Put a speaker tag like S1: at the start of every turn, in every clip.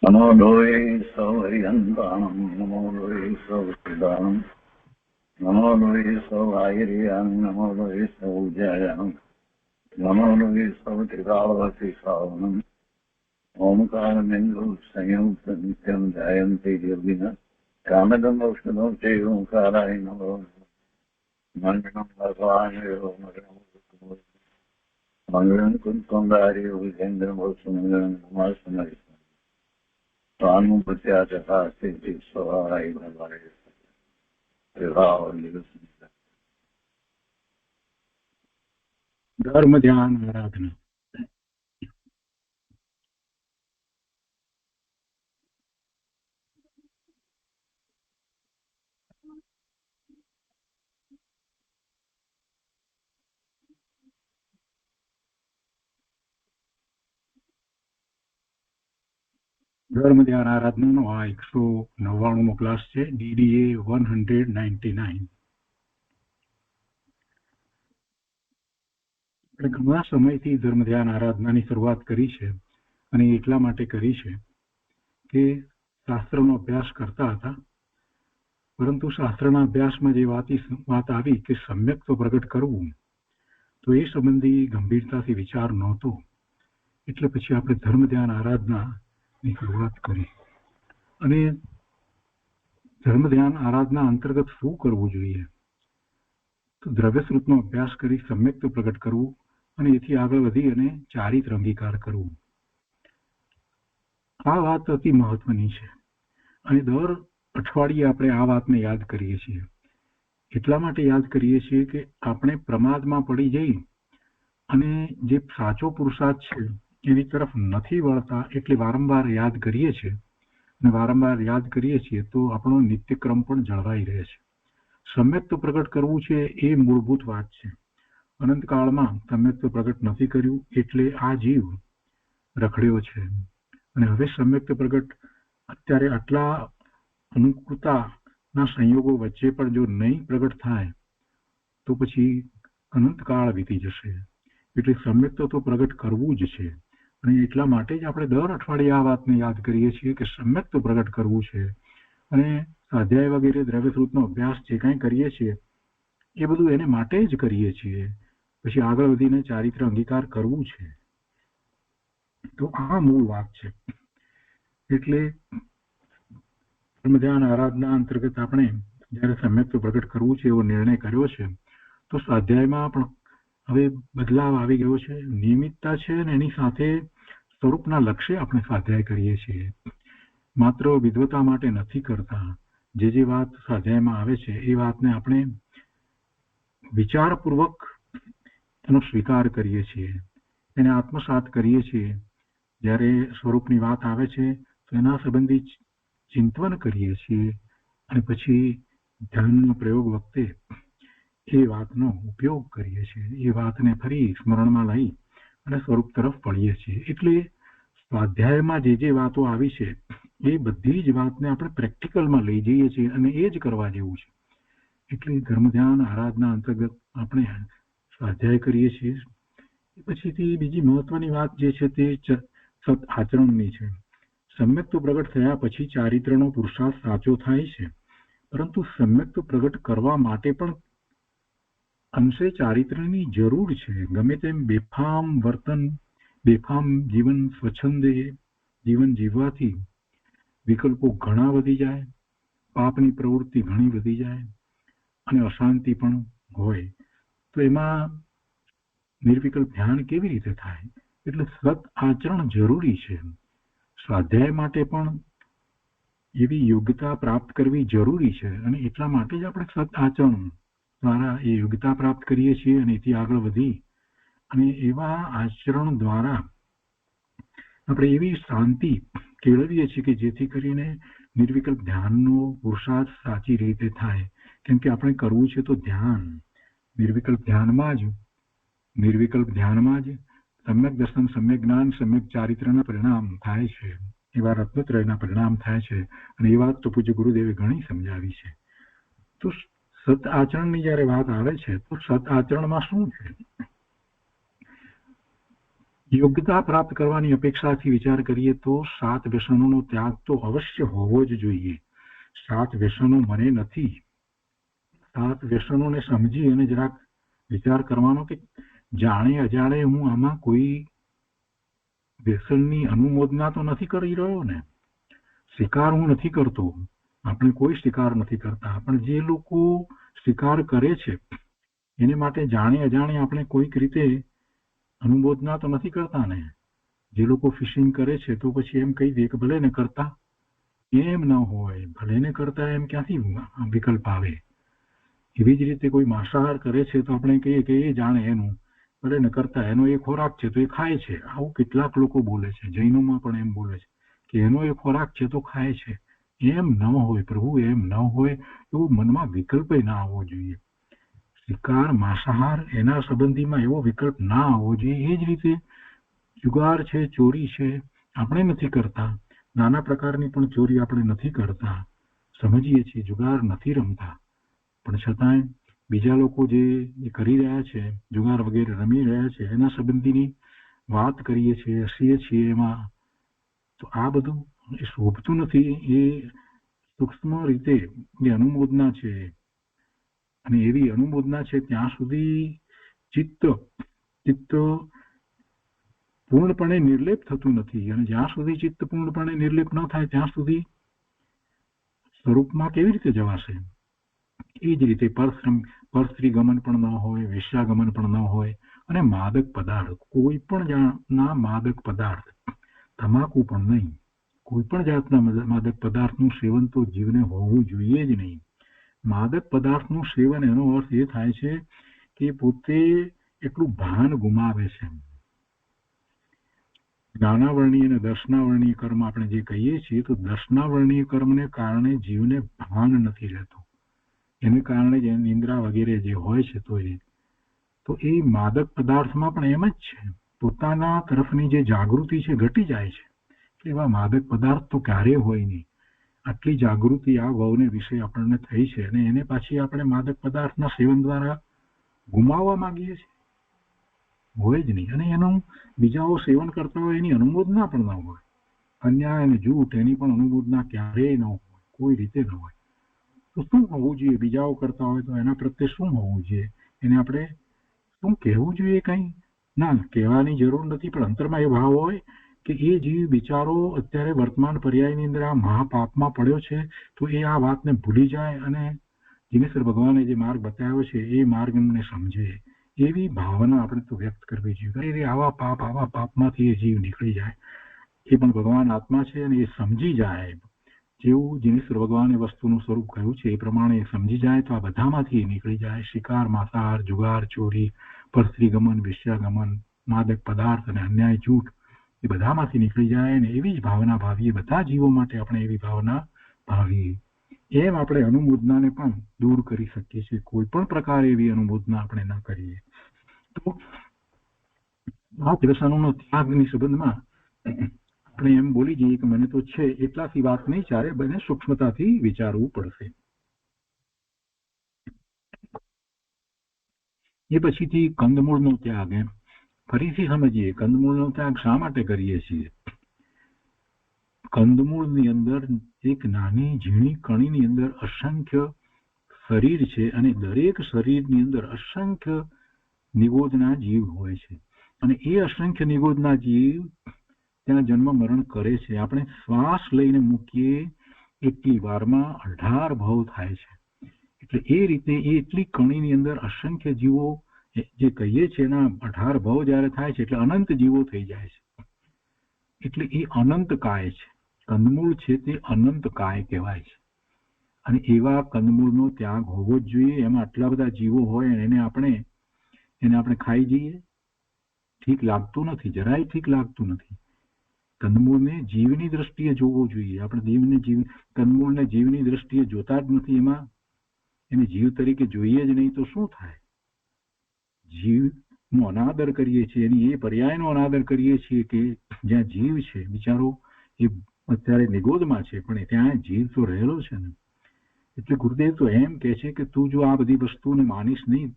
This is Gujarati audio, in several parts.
S1: નમો લોય સૌ હરિહંતાણમ નમો લોય સૌ સિદ્ધાણમ નમો લોય સૌ આયર્યામ નમો લોય સૌ જયામ નમો લોય સૌ ત્રિકાળવતી શ્રાવણમ ઓમકારમેન્દ્ર સંયુક્ત નિત્યમ જયંતી યોગિના કામદમ ઔષધો તે ઓંકારાય નમો મંગળમ ભગવાન મંગળમ કુંકુંદારી વિજેન્દ્ર મંગળમ કુમાર
S2: ધર્મ ધ્યાન આરાધના. ધર્મ ધ્યાન આરાધનાનો આ 199મો ક્લાસ છે, DDA 199. આપણે ઘણા સમયથી ધર્મ ધ્યાન આરાધનાની શરૂઆત કરી છે, અને એટલા માટે કરી છે કે શાસ્ત્રનો અભ્યાસ કરતા હતા, પરંતુ શાસ્ત્રના અભ્યાસમાં જે વાત આવી કે સમ્યક તો પ્રગટ કરવું, તો એ સંબંધી ગંભીરતાથી વિચાર નહોતો. એટલે પછી આપણે ધર્મ ધ્યાન આરાધનાની શરૂઆત કરી. અને ધર્મ ધ્યાન આરાધના અંતર્ગત શું કરવું જોઈએ? તો દ્રવ્ય સ્વરૂપનો અભ્યાસ કરી સમ્યક તો પ્રગટ કરવું, અને એથી આગળ વધી અને ચારિત્ર અંગીકાર કરવું. આ વાત અતિ મહત્વની છે, અને દર અઠવાડિયે આપણે આ વાતને યાદ કરીએ છીએ. એટલા માટે યાદ કરીએ છીએ કે આપણે પ્રમાદમાં પડી જઈ અને જે સાચો પુરુષાર્થ છે એની તરફ નથી વળતા, એટલે વારંવાર યાદ કરીએ છીએ. અને વારંવાર યાદ કરીએ છીએ તો આપણો નિત્યક્રમ પણ જળવાઈ રહે છે. સમ્યક તો પ્રગટ કરવું છે એ મૂળભૂત વાત છે. અનંતકાળમાં સમ્યક તો પ્રગટ નથી કર્યું, એટલે આ જીવ રખડ્યો છે. અને હવે સમ્યક તો પ્રગટ અત્યારે આટલા અનુકૂળતાના સંયોગો વચ્ચે પણ જો નહીં પ્રગટ થાય તો પછી અનંતકાળ વીતી જશે. એટલે સમ્યક તો પ્રગટ કરવું જ છે. અને એટલા માટે જ આપણે દર અઠવાડિયે આ વાતને યાદ કરીએ છીએ કે સમ્યક તો પ્રગટ કરવું છે. અને સ્વાધ્યાય વગેરે દ્રવ્ય સ્વરૂપનો અભ્યાસ જે કાંઈ કરીએ છીએ એ બધું એને માટે જ કરીએ છીએ. પછી આગળ વધીને ચારિત્ર અંગીકાર કરવું છે. તો આ મૂળ વાત છે. એટલે ધર્મ ધ્યાન આરાધના અંતર્ગત આપણે જ્યારે સમ્યક તો પ્રગટ કરવું છે એવો નિર્ણય કર્યો છે, તો સ્વાધ્યાયમાં પણ હવે બદલાવ આવી ગયો છે. નિયમિતતા છે, અને એની સાથે સ્વરૂપના લક્ષ્ય આપણે સ્વાધ્યાય કરીએ છીએ. માત્ર વિદ્વતા માટે નથી કરતા. જે વાત સ્વાધ્યાયમાં આવે છે એ વાતને આપણે વિચારપૂર્વક એનો સ્વીકાર કરીએ છીએ, એને આત્મસાત કરીએ છીએ. જ્યારે સ્વરૂપની વાત આવે છે તો એના સંબંધી ચિંતન કરીએ છીએ, અને પછી ધ્યાનનો પ્રયોગ વખતે એ વાતનો ઉપયોગ કરીએ છીએ. એ વાતને ફરી સ્મરણમાં લઈ અને સ્વરૂપ તરફ પળીએ છીએ. એટલે સ્વાધ્યાયમાં જે વાતો આવી છે એ બધી જ વાતને આપણે પ્રેક્ટિકલમાં લઈ જઈએ છીએ, અને એ જ કરવા જેવું છે. એટલે ધર્મ ધ્યાન આરાધના અંતર્ગત આપણે સ્વાધ્યાય કરીએ છીએ. પછીથી બીજી મહત્વની વાત જે છે તે સત આચરણની છે. સમ્યક તો પ્રગટ થયા પછી ચારિત્રનો પુરુષાર્થ સાચો થાય છે, પરંતુ સમ્યક તો પ્રગટ કરવા માટે પણ અંશે ચારિત્રની જરૂર છે. ગમે તેમ બેફામ વર્તન, બેફામ જીવન, સ્વચ્છંદે જીવન જીવવાથી વિકલ્પો ઘણા વધી જાય, પાપની પ્રવૃત્તિ ઘણી વધી જાય, અને અશાંતિ પણ હોય. તો એમાં નિર્વિકલ્પ ધ્યાન કેવી રીતે થાય? એટલે સત આચરણ જરૂરી છે. સ્વાધ્યાય માટે પણ એવી યોગ્યતા પ્રાપ્ત કરવી જરૂરી છે, અને એટલા માટે જ આપણે સત આચરણ દ્વારા એ યોગ્યતા પ્રાપ્ત કરીએ છીએ, અને એથી આગળ વધી અને એવા આચરણ દ્વારા આપણે એવી શાંતિ કેળવીએ છીએ કે જેથી કરીને નિર્વિકલ્પ ધ્યાનનો પુરુષાર્થ સાચી રીતે થાય. કેમ કે આપણે કરવું છે તો ધ્યાન, નિર્વિકલ્પ ધ્યાનમાં જ સમ્યક દર્શન, સમ્યક જ્ઞાન, સમ્યક ચારિત્રના પરિણામ થાય છે. એવા રત્નત્રયના પરિણામ થાય છે. અને એ વાત તો પૂજ્ય ગુરુદેવે ઘણી સમજાવી છે. તો સત આચરણની જ્યારે વાત આવે છે તો સત આચરણમાં શું છે? યોગ્યતા પ્રાપ્ત કરવાની અપેક્ષાથી વિચાર કરીએ તો 7 વ્યસનોનો ત્યાગ તો અવશ્ય હોવો જ જોઈએ. 7 વ્યસનો મને નથી. 7 વ્યસનોને સમજી અને જરાક વિચાર કરવાનો કે જાણે અજાણે હું આમાં કોઈ વ્યસનની અનુમોદના તો નથી કરી રહ્યો ને. સ્વીકાર હું નથી કરતો, આપણે કોઈ સ્વીકાર નથી કરતા, પણ જે લોકો સ્વીકાર કરે છે એને માટે જાણે અજાણે આપણે કોઈક રીતે અનુમોદના તો નથી કરતા ને. જે લોકો ફિશિંગ કરે છે તો પછી એમ કહી દે કે ભલે ને કરતા. એમ ન હોય, ભલે ને કરતા એમ ક્યાંથી વિકલ્પ આવે. એવી જ રીતે કોઈ માંસાહાર કરે છે તો આપણે કહીએ કે એ જાણે એનું, ભલે ને કરતા એનો એ ખોરાક છે તો એ ખાય છે. આવું કેટલાક લોકો બોલે છે. જૈનોમાં પણ એમ બોલે છે કે એનો એ ખોરાક છે તો ખાય છે. એમ ન હોય પ્રભુ, એમ ન હોય. એવું મનમાં વિકલ્પ ના આવવો જોઈએ. શિકાર, માંસાહાર એના સંબંધીમાં એવો વિકલ્પ ના આવવો જોઈએ. એ જ રીતે જુગાર છે, ચોરી છે, આપણે નથી કરતા. નાના પ્રકારની પણ ચોરી આપણે નથી કરતા. સમજીએ છીએ જુગાર નથી રમતા, પણ છતાંય બીજા લોકો જે કરી રહ્યા છે, જુગાર વગેરે રમી રહ્યા છે, એના સંબંધીની વાત કરીએ છીએ, હસીએ છીએ એમાં. તો આ બધું એ શોભતું નથી. એ સૂક્ષ્મ રીતે જે અનુમોદના છે, અને એવી અનુમોદના છે ત્યાં સુધી ચિત્ત પૂર્ણપણે નિર્લેપ થતું નથી. અને જ્યાં સુધી ચિત્ત પૂર્ણપણે નિર્લેપ ન થાય ત્યાં સુધી સ્વરૂપમાં કેવી રીતે જવાશે? એ જ રીતે પરસ્ત્રી ગમન પણ ન હોય, વેશ્યાગમન પણ ન હોય, અને માદક પદાર્થ, કોઈ પણ જાતના માદક પદાર્થ, તમાકુ પણ નહીં, કોઈ પણ જાતના માદક પદાર્થનું સેવન તો જીવને હોવું જોઈએ જ નહીં. માદક પદાર્થનું સેવન એનો અર્થ એ થાય છે કે પોતે એટલું ભાન ગુમાવે છે. જ્ઞાનાવરણીય અને દર્શનાવરણીય કર્મ આપણે જે કહીએ છીએ, તો દર્શનાવરણીય કર્મને કારણે જીવને ભાન નથી રહેતું. એને કારણે જ નિંદ્રા વગેરે જે હોય છે તો એ માદક પદાર્થમાં પણ એમ જ છે. પોતાના તરફની જે જાગૃતિ છે ઘટી જાય છે. કે એવા માદક પદાર્થ તો ક્યારેય હોય નહીં. આટલી જાગૃતિ આ વહુને વિશે આપણને થઈ છે, અને એને પાછી આપણે માદક પદાર્થના સેવન દ્વારા ગુમાવવા માંગીએ છીએ. હોય જ નહીં. અને એનું બીજાઓ સેવન કરતા હોય એની અનુમોદના પણ ન હોય. અન્યાય અને જૂઠ એની પણ અનુમોદના ક્યારેય ન હોય, કોઈ રીતે ન હોય. તો શું હોવું જોઈએ? બીજાઓ કરતા હોય તો એના પ્રત્યે શું હોવું જોઈએ? એને આપણે શું કહેવું જોઈએ? કંઈ ના કહેવાની જરૂર નથી, પણ અંતરમાં એ ભાવ હોય કે એ જીવ બિચારો અત્યારે વર્તમાન પર્યાયની અંદર આ મહાપાપમાં પડ્યો છે, તો એ આ વાતને ભૂલી જાય અને જીનેશ્વર ભગવાને જે માર્ગ બતાવ્યો છે એ માર્ગ એમને સમજે. એવી ભાવના આપણે તો વ્યક્ત કરવી જોઈએ. આવા પાપમાંથી એ જીવ નીકળી જાય. એ પણ ભગવાન આત્મા છે અને એ સમજી જાય. જેવું જીનેશ્વર ભગવાને વસ્તુનું સ્વરૂપ કહ્યું છે એ પ્રમાણે સમજી જાય તો આ બધામાંથી નીકળી જાય. શિકાર, માંસાહાર, જુગાર, ચોરી, પરસ્ત્રી ગમન, વેશ્યાગમન, માદક પદાર્થ અને અન્યાય, જૂઠ, એ બધામાંથી નીકળી જાય. અને એવી જ ભાવના ભાવીએ. બધા જીવો માટે આપણે એવી ભાવના ભાવીએ. એમ આપણે અનુમોદનાને પણ દૂર કરી શકીએ છીએ. કોઈ પણ પ્રકારે એવી અનુમોદના આપણે ન કરીએ તો આ વ્યસનોનો ત્યાગની સંબંધમાં આપણે એમ બોલી જઈએ કે મને તો છે એટલાથી વાત નહીં ચાલે, બને સૂક્ષ્મતાથી વિચારવું પડશે. એ પછીથી કંદમૂળનો ત્યાગ. ફરીથી સમજીએ કંદમૂળનો ત્યાગ શા માટે કરીએ છીએ. કંદમૂળની અંદર એક નાની ઝીણી કણીની અંદર અસંખ્ય શરીર છે, અને દરેક શરીરની અંદર અસંખ્ય નિગોદના જીવ હોય છે. અને એ અસંખ્ય નિગોદના જીવ ત્યાં જન્મ મરણ કરે છે. આપણે શ્વાસ લઈને મૂકીએ એટલી વારમાં 18 ભવ થાય છે. એટલે એ રીતે એ એટલી કણીની અંદર અસંખ્ય જીવો જે કહીએ છીએ એના 18 ભવ જયારે થાય છે એટલે અનંત જીવો થઈ જાય છે. એટલે એ અનંત કાય છે. કંદમૂળ છે તે અનંત કાય કહેવાય છે. અને એવા કંદમૂળનો ત્યાગ હોવો જ જોઈએ. એમાં આટલા બધા જીવો હોય એને આપણે ખાઈ જઈએ, ઠીક લાગતું નથી, જરાય ઠીક લાગતું નથી. કંદમૂળને જીવની દ્રષ્ટિએ જોવો જોઈએ. આપણે કંદમૂળને જીવની દ્રષ્ટિએ જોતા જ નથી. એમાં એને જીવ તરીકે જોઈએ જ નહીં તો શું થાય? જીવનો અનાદર કરીએ છીએ, એની એ પર્યાયનો અનાદર કરીએ છીએ કે જ્યાં જીવ છે બિચારો એ અત્યારે નિગોદમાં છે, પણ ત્યાં જીવ તો રહેલો છે ને. એટલે ગુરુદેવ તો એમ કહે છે કે તું જો આ બધી વસ્તુને માનીશ નહીં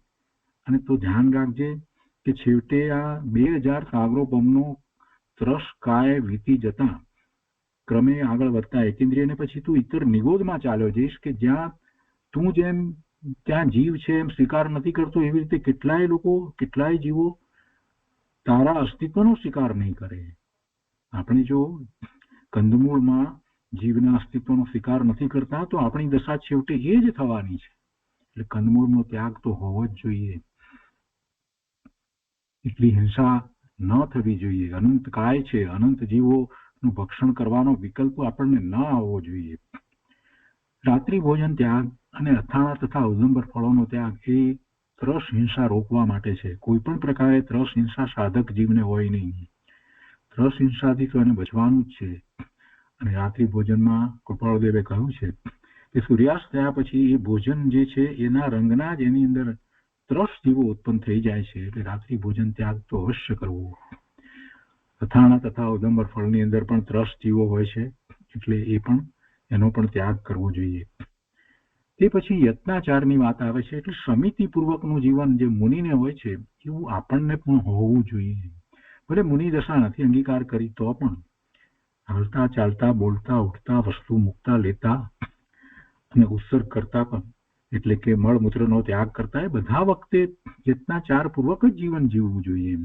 S2: અને તો ધ્યાન રાખજે કે છેવટે આ 2000 સાગરોપમનો ત્રસ કાય વીતી જતા ક્રમે આગળ વધતા એકેન્દ્રિયને પછી તું ઇતર નિગોદમાં ચાલ્યો જઈશ કે જ્યાં તું જેમ ત્યાં જીવ છે એમ સ્વીકાર નથી કરતો, એવી રીતે કેટલાય લોકો, કેટલાય જીવો તારા અસ્તિત્વનો સ્વીકાર નહીં કરે. આપણે જો કંદમૂળમાં જીવના અસ્તિત્વનો સ્વીકાર નથી કરતા તો આપણી દશા છેવટે એ જ થવાની છે. એટલે કંદમૂળનો ત્યાગ તો હોવો જ જોઈએ. એટલી હિંસા ન થવી જોઈએ. અનંત કાય છે, અનંત જીવોનું ભક્ષણ કરવાનો વિકલ્પ આપણને ન આવવો જોઈએ. રાત્રિ ભોજન ત્યાગ અને અથાણા તથા ઉદંબર ફળોનો ત્યાગ એ ત્રસ હિંસા રોકવા માટે છે. કોઈ પણ પ્રકારે ત્રસ હિંસા સાધક જીવને હોય નહીં. ત્રસ હિંસાથી તો એને બચવાનું જ છે. અને રાત્રિ ભોજનમાં કૃપાળુદેવે કહ્યું છે કે સૂર્યાસ્ત થયા પછી એ ભોજન જે છે એના રંગના જ એની અંદર ત્રસ જીવો ઉત્પન્ન થઈ જાય છે. એટલે રાત્રિ ભોજન ત્યાગ તો અવશ્ય કરવો. અથાણા તથા ઉદંબર ફળની અંદર પણ ત્રસ જીવો હોય છે, એટલે એ પણ એનો પણ ત્યાગ કરવો જોઈએ. તે પછી યત્નાચારની વાત આવે છે. એટલે સમિતિપૂર્વકનું જીવન જે મુનિને હોય છે એવું આપણને પણ હોવું જોઈએ. ભલે મુનિ દશા નથી અંગીકાર કરી તો પણ હાલતા ચાલતા બોલતા ઉઠતા વસ્તુ મૂકતા લેતા અને ઉત્સર્ગ કરતા પણ, એટલે કે મળમૂત્રનો ત્યાગ કરતા, એ બધા વખતે યત્નાચાર પૂર્વક જ જીવન જીવવું જોઈએ.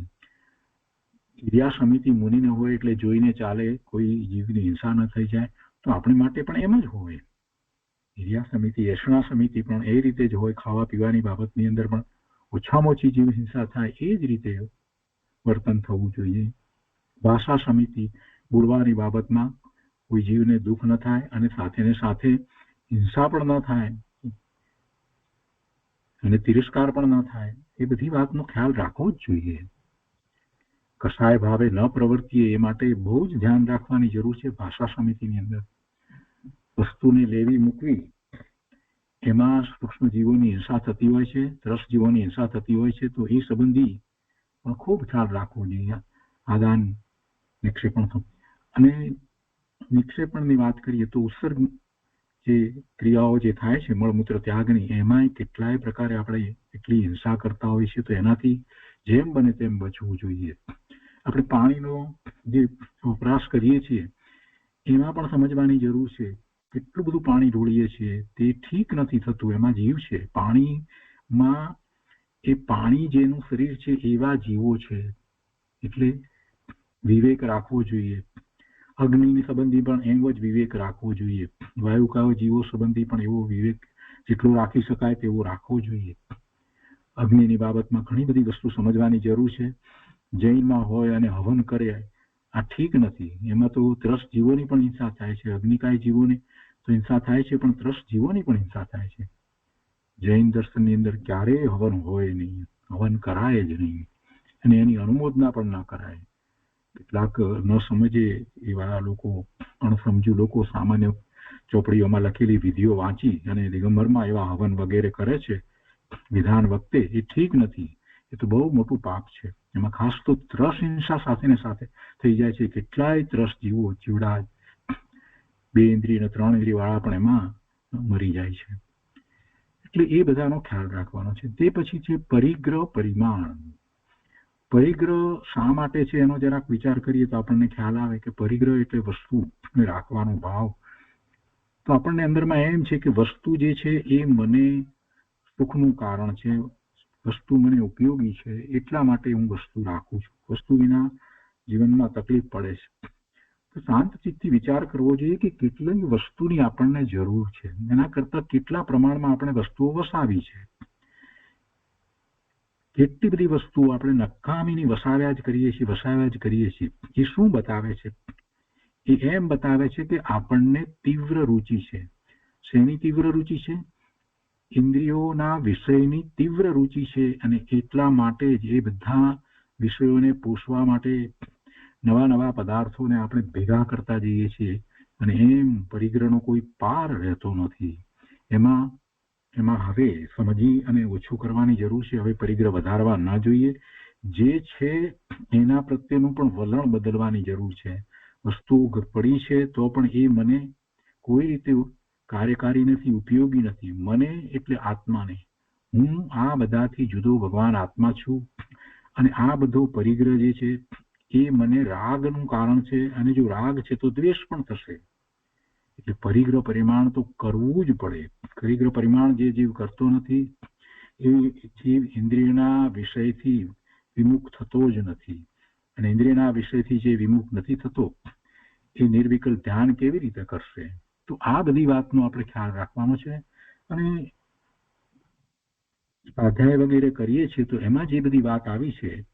S2: ક્રિયા સમિતિ મુનિને હોય એટલે જોઈને ચાલે, કોઈ જીવની હિંસા ન થઈ જાય, તો આપણી માટે પણ એમ જ હોય. ક્રિયા સમિતિ, યશણા સમિતિ પણ એ રીતે જ હોય. ખાવા પીવાની બાબતની અંદર પણ ઓછામાં ઓછી જીવ હિંસા થાય એ જ રીતે વર્તન થવું જોઈએ. ભાષા સમિતિ, બોલવાની બાબતમાં કોઈ જીવને દુઃખ ન થાય અને સાથે ને સાથે હિંસા પણ ન થાય અને તિરસ્કાર પણ ન થાય, એ બધી વાતનો ખ્યાલ રાખવો જ જોઈએ. કસાય ભાવે ન પ્રવર્તીએ એ માટે બહુ જ ધ્યાન રાખવાની જરૂર છે. ભાષા સમિતિની અંદર વસ્તુને લેવી મૂકવી, એમાં સૂક્ષ્મ જીવોની હિંસા થતી હોય છે, ત્રસ જીવોની હિંસા થતી હોય છે, તો એ સંબંધી પણ ખૂબ ખ્યાલ રાખવો જોઈએ. આદાન નિક્ષેપણ. અને નિક્ષેપણની વાત કરીએ તો ઉત્સર્ગ જે ક્રિયાઓ જે થાય છે મળમૂત્ર ત્યાગની, એમાંય કેટલાય પ્રકારે આપણે એટલી હિંસા કરતા હોય છે, તો એનાથી જેમ બને તેમ બચવું જોઈએ. આપણે પાણીનો જે વપરાશ કરીએ છીએ એમાં પણ સમજવાની જરૂર છે. કેટલું બધું પાણી ઢોળીએ છીએ તે ઠીક નથી થતું. એમાં જીવ છે. પાણીમાં એ પાણી જેનું શરીર છે એવા જીવો છે, એટલે વિવેક રાખવો જોઈએ. અગ્નિની સંબંધી પણ એવો જ વિવેક રાખવો જોઈએ. વાયુકાય જીવો સંબંધી પણ એવો વિવેક જેટલો રાખી શકાય તેવો રાખવો જોઈએ. અગ્નિની બાબતમાં ઘણી બધી વસ્તુ સમજવાની જરૂર છે. જૈનમાં હોય અને હવન કરે, આ ઠીક નથી. એમાં તો ત્રસ જીવોની પણ હિંસા થાય છે. અગ્નિકાય જીવોની તો હિંસા થાય છે, પણ ત્રસ જીવોની પણ હિંસા થાય છે. જૈન દર્શનની અંદર ક્યારેય હવન હોય નહીં, હવન કરાય જ નહીં, અને એની અનુમોદના પણ ન કરાય. કેટલાક ન સમજે એવા લોકો, અણસમજુ લોકો સામાન્ય ચોપડીઓમાં લખેલી વિધિઓ વાંચી અને દિગંબરમાં એવા હવન વગેરે કરે છે વિધાન વખતે, એ ઠીક નથી. એ તો બહુ મોટું પાપ છે. એમાં ખાસ તો ત્રસ હિંસા સાથે ને સાથે થઈ જાય છે. કેટલાય ત્રસ જીવો, જીવડા 2 ઇન્દ્રિય અને 3 ઇન્દ્રિય વાળા પણ એમાં મરી જાય છે. એટલે એ બધાનો ખ્યાલ રાખવાનો છે. તે પછી છે પરિગ્રહ પરિમાણ. પરિગ્રહ શા માટે છે એનો જરાક વિચાર કરીએ તો આપણને ખ્યાલ આવે કે પરિગ્રહ એટલે વસ્તુ રાખવાનો ભાવ. તો આપણને અંદરમાં એમ છે કે વસ્તુ જે છે એ મને સુખનું કારણ છે, વસ્તુ મને ઉપયોગી છે, એટલા માટે હું વસ્તુ રાખું છું. વસ્તુ વિના જીવનમાં તકલીફ પડે છે. તો શાંત ચિત્તથી વિચાર કરવો જોઈએ કે કેટલી વસ્તુની આપણને જરૂર છે, એના કરતા કેટલા પ્રમાણમાં આપણે વસ્તુઓ વસાવી છે. કેટલી બધી વસ્તુઓ આપણે નકામીની વસાવ્યા જ કરીએ છીએ. એ શું બતાવે છે? એ એમ બતાવે છે કે આપણને તીવ્ર રુચિ છે. શેની તીવ્ર રુચિ છે? ઇન્દ્રિયોના વિષયની તીવ્ર રુચિ છે. અને એટલા માટે જ એ બધા વિષયોને પોષવા માટે નવા નવા પદાર્થોને આપણે ભેગા કરતા જઈએ છીએ. અને એમ પરિગ્રહનો કોઈ પાર રહેતો નથી. એમાં હવે સમજી અને ઓછું કરવાની જરૂર છે. હવે પરિગ્રહ વધારવા ન જોઈએ. જે છે એના પ્રત્યેનું પણ વલણ બદલવાની જરૂર છે. વસ્તુ પડી છે તો પણ એ મને કોઈ રીતે કાર્યકારી નથી, ઉપયોગી નથી. મને એટલે આત્માને. હું આ બધાથી જુદો ભગવાન આત્મા છું. અને આ બધો પરિગ્રહ જે છે એ મને રાગનું કારણ છે, અને જો રાગ છે તો દ્વેષ પણ થશે. એટલે પરિગ્રહ પરિમાણ તો કરવું જ પડે. પરિગ્રહ પરિમાણ જે જીવ કરતો નથી એ જીવ ઇન્દ્રિયના વિષયથી વિમુખ થતો જ નથી. અને ઇન્દ્રિયના વિષયથી જે વિમુખ નથી થતો એ નિર્વિકલ્પ ધ્યાન કેવી રીતે કરશે? તો આ બધી વાતનો આપણે ખ્યાલ રાખવાનો છે. અને સ્વાધ્યાય વગેરે કરીએ છીએ તો એમાં જે બધી વાત આવી છે,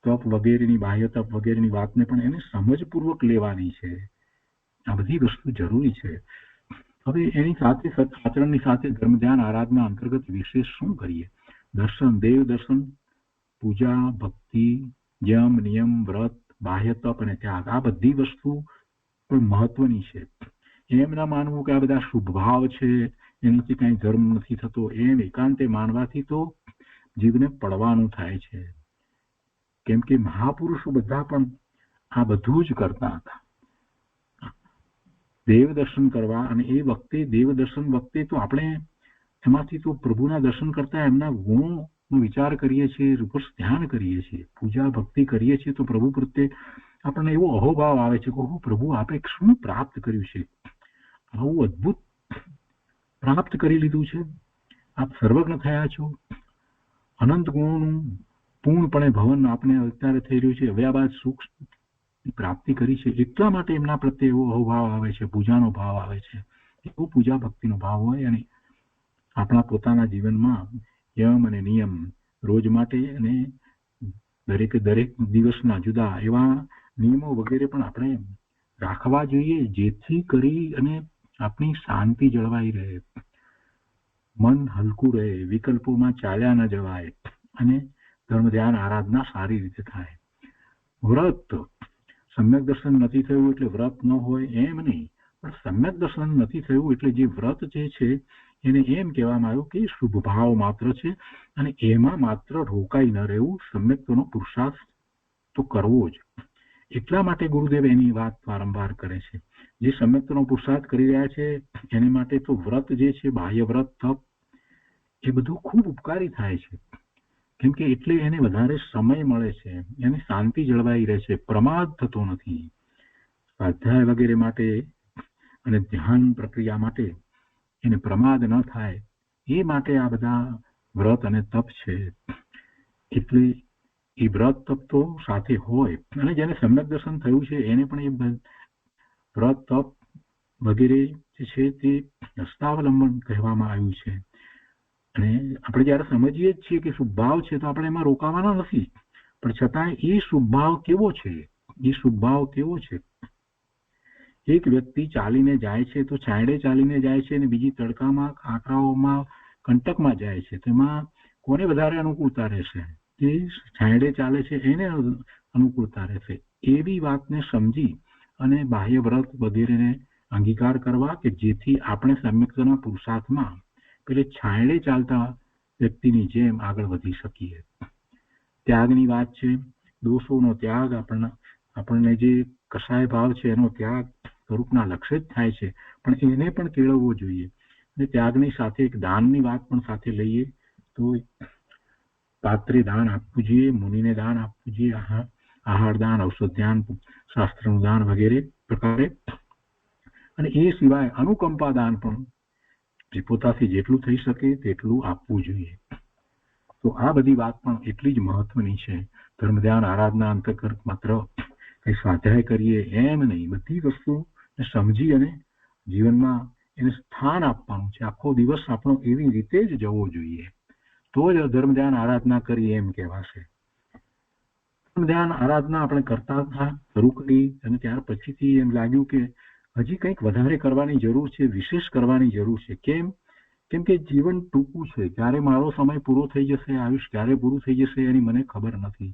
S2: તપ વગેરેની, બાહ્ય તપ વગેરેની વાતને પણ એને સમજપૂર્વક લેવાની છે. આ બધી વસ્તુ જરૂરી છે. હવે એની સાથે આચરણની સાથે ધર્મ ધ્યાન આરાધના અંતર્ગત વિશેષ શું કરીએ? દર્શન, દેવ દર્શન, પૂજા, ભક્તિ, યમ, નિયમ, વ્રત, બાહ્ય તપ અને ત્યાગ, આ બધી વસ્તુ પણ મહત્વની છે. એમ ના માનવું કે આ બધા શુભ ભાવ છે, એનાથી કઈ ધર્મ નથી થતો, એમ એકાંતે માનવાથી તો જીવને પડવાનું થાય છે. કેમ કે મહાપુરુષો બધા પણ આ બધું જ કરતા હતા. દેવ દર્શન કરવા, અને એ વખતે દેવ દર્શન વખતે તો આપણે એમાંથી તો પ્રભુના દર્શન કરતા એમના ગુણોનો વિચાર કરીએ છીએ, ઉપર ધ્યાન કરીએ છીએ, પૂજા ભક્તિ કરીએ છીએ તો પ્રભુ પ્રત્યે આપણને એવો અહોભાવ આવે છે કે પ્રભુ આપે શું પ્રાપ્ત કર્યું છે, આવું અદભુત પ્રાપ્ત કરી લીધું છે, આપ સર્વજ્ઞ થયા છો, અનંત ગુણોનું પૂર્ણપણે ભવન આપણે અત્યારે થઈ રહ્યું છે, હવે બાદ સુખ પ્રાપ્તિ કરી છે. એટલા માટે એમના પ્રત્યે એવો અહોભાવ આવે છે, પૂજાનો ભાવ આવે છે, એવો પૂજા ભક્તિનો ભાવ હોય. અને આપણા પોતાના જીવનમાં યમ અને નિયમ રોજ માટે અને દરેક દિવસના જુદા એવા નિયમો વગેરે પણ આપણે રાખવા જોઈએ, જેથી કરી અને આપણી શાંતિ જળવાઈ રહે, મન હલકું રહે, વિકલ્પોમાં ચાલ્યા ન જવાય, અને ધર્મ ધ્યાન આરાધના સારી રીતે થાય. વ્રત, સમ્યક દર્શન નથી થયું એટલે વ્રત ન હોય એમ નહીં, પણ સમ્યક દર્શન નથી થયું એટલે જે વ્રત જે છે એને એમ કહેવામાં આવ્યું કે શુભ ભાવ માત્ર છે, અને એમાં માત્ર રોકાઈ ન રહેવું, સમ્યકનો પુરુષાર્થ તો કરવો જ. એટલા માટે ગુરુદેવ એની વાત વારંવાર કરે છે. જે સમ્યકનો પુરુષાર્થ કરી રહ્યા છે એને માટે તો વ્રત જે છે, બાહ્ય વ્રત, તપ, એ બધું ખૂબ ઉપકારી થાય છે. કેમ કે એટલે એને વધારે સમય મળે છે, એને શાંતિ જળવાઈ રહે છે, પ્રમાદ થતો નથી. સ્વાધ્યાય વગેરે માટે અને ધ્યાન પ્રક્રિયા માટે એને પ્રમાદ ન થાય એ માટે આ બધા વ્રત અને તપ છે. એટલે એ વ્રત તપ તો સાથે હોય, અને જેને સમ્યક દર્શન થયું છે એને પણ એ વ્રત તપ વગેરે જે છે તે રસ્તાવલંબન કહેવામાં આવ્યું છે. અને આપણે જયારે સમજીએ જ છીએ કે શુભભાવ છે તો આપણે એમાં રોકાવાના નથી, પણ છતાં એ શુભભાવ કેવો છે? એ શુભભાવ કેવો છે? એક વ્યક્તિ ચાલીને જાય છે તો છાંયડે ચાલીને જાય છે, અને બીજી તડકામાં, કાંકરાઓમાં, કંટકમાં જાય છે, તેમાં કોને વધારે અનુકૂળતા રહેશે? જે છાંયડે ચાલે છે એને અનુકૂળતા રહેશે. એવી વાતને સમજી અને બાહ્ય વ્રત વગેરેને અંગીકાર કરવા કે જેથી આપણે સમ્યકતાના પુરુષાર્થમાં પેલે છાંયડે ચાલતા વ્યક્તિની જેમ આગળ વધી શકીએ. ત્યાગની વાત છે, દોષોનો ત્યાગ, આપણને જે કસાય ભાવ છે એનો ત્યાગ સ્વરૂપના લક્ષ્ય જ થાય છે, પણ એને પણ કેળવવો જોઈએ. અને ત્યાગની સાથે એક દાનની વાત પણ સાથે લઈએ તો પાત્રે દાન આપવું જોઈએ, મુનિને દાન આપવું જોઈએ, આહાર દાન, ઔષધ દાન, શાસ્ત્રનું દાન વગેરે પ્રકારે. અને એ સિવાય અનુકંપા દાન પણ પોતાથી જેટલું થઈ શકે તેટલું આપવું જોઈએ. તો આ બધી વાત પણ એટલી જ મહત્વની છે. ધર્મ ધ્યાન આરાધના અંતર્ગત માત્ર કઈ સ્વાધ્યાય કરીએ એમ નહીં, બધી વસ્તુ સમજી અને જીવનમાં એને સ્થાન આપવાનું છે. આખો દિવસ આપણો એવી રીતે જ જવો જોઈએ, તો જ ધર્મ ધ્યાન આરાધના કરી એમ કહેવાશે. ધર્મ ધ્યાન આરાધના આપણે કરતા હતા, શરૂ કરી, અને ત્યાર પછીથી એમ લાગ્યું કે હજી કંઈક વધારે કરવાની જરૂર છે, વિશેષ કરવાની જરૂર છે. કેમ કે જીવન ટૂંકું છે, ક્યારે મારો સમય પૂરો થઈ જશે, આયુષ ક્યારે પૂરું થઈ જશે એની મને ખબર નથી.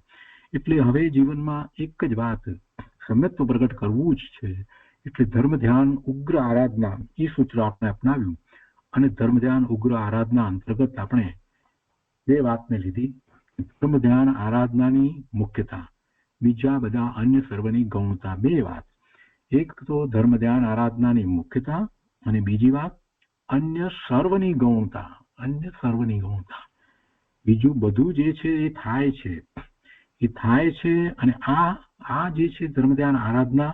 S2: એટલે હવે જીવનમાં એક જ વાત, સમ્યક તો પ્રગટ કરવું જ છે. એટલે ધર્મ ધ્યાન ઉગ્ર આરાધના એ સૂત્ર આપણે અપનાવ્યું, અને ધર્મ ધ્યાન ઉગ્ર આરાધના અંતર્ગત આપણે બે વાતને લીધી. ધર્મ ધ્યાન આરાધનાની મુખ્યતા, બીજા બધા અન્ય સર્વની ગૌણતા. બે વાત, એક તો ધર્મ ધ્યાન આરાધનાની મુખ્યતા, અને બીજી વાત અન્ય સર્વની ગૌણતા. બીજું બધું જે છે એ થાય છે, એ થાય છે. અને આ જે છે ધર્મ ધ્યાન આરાધના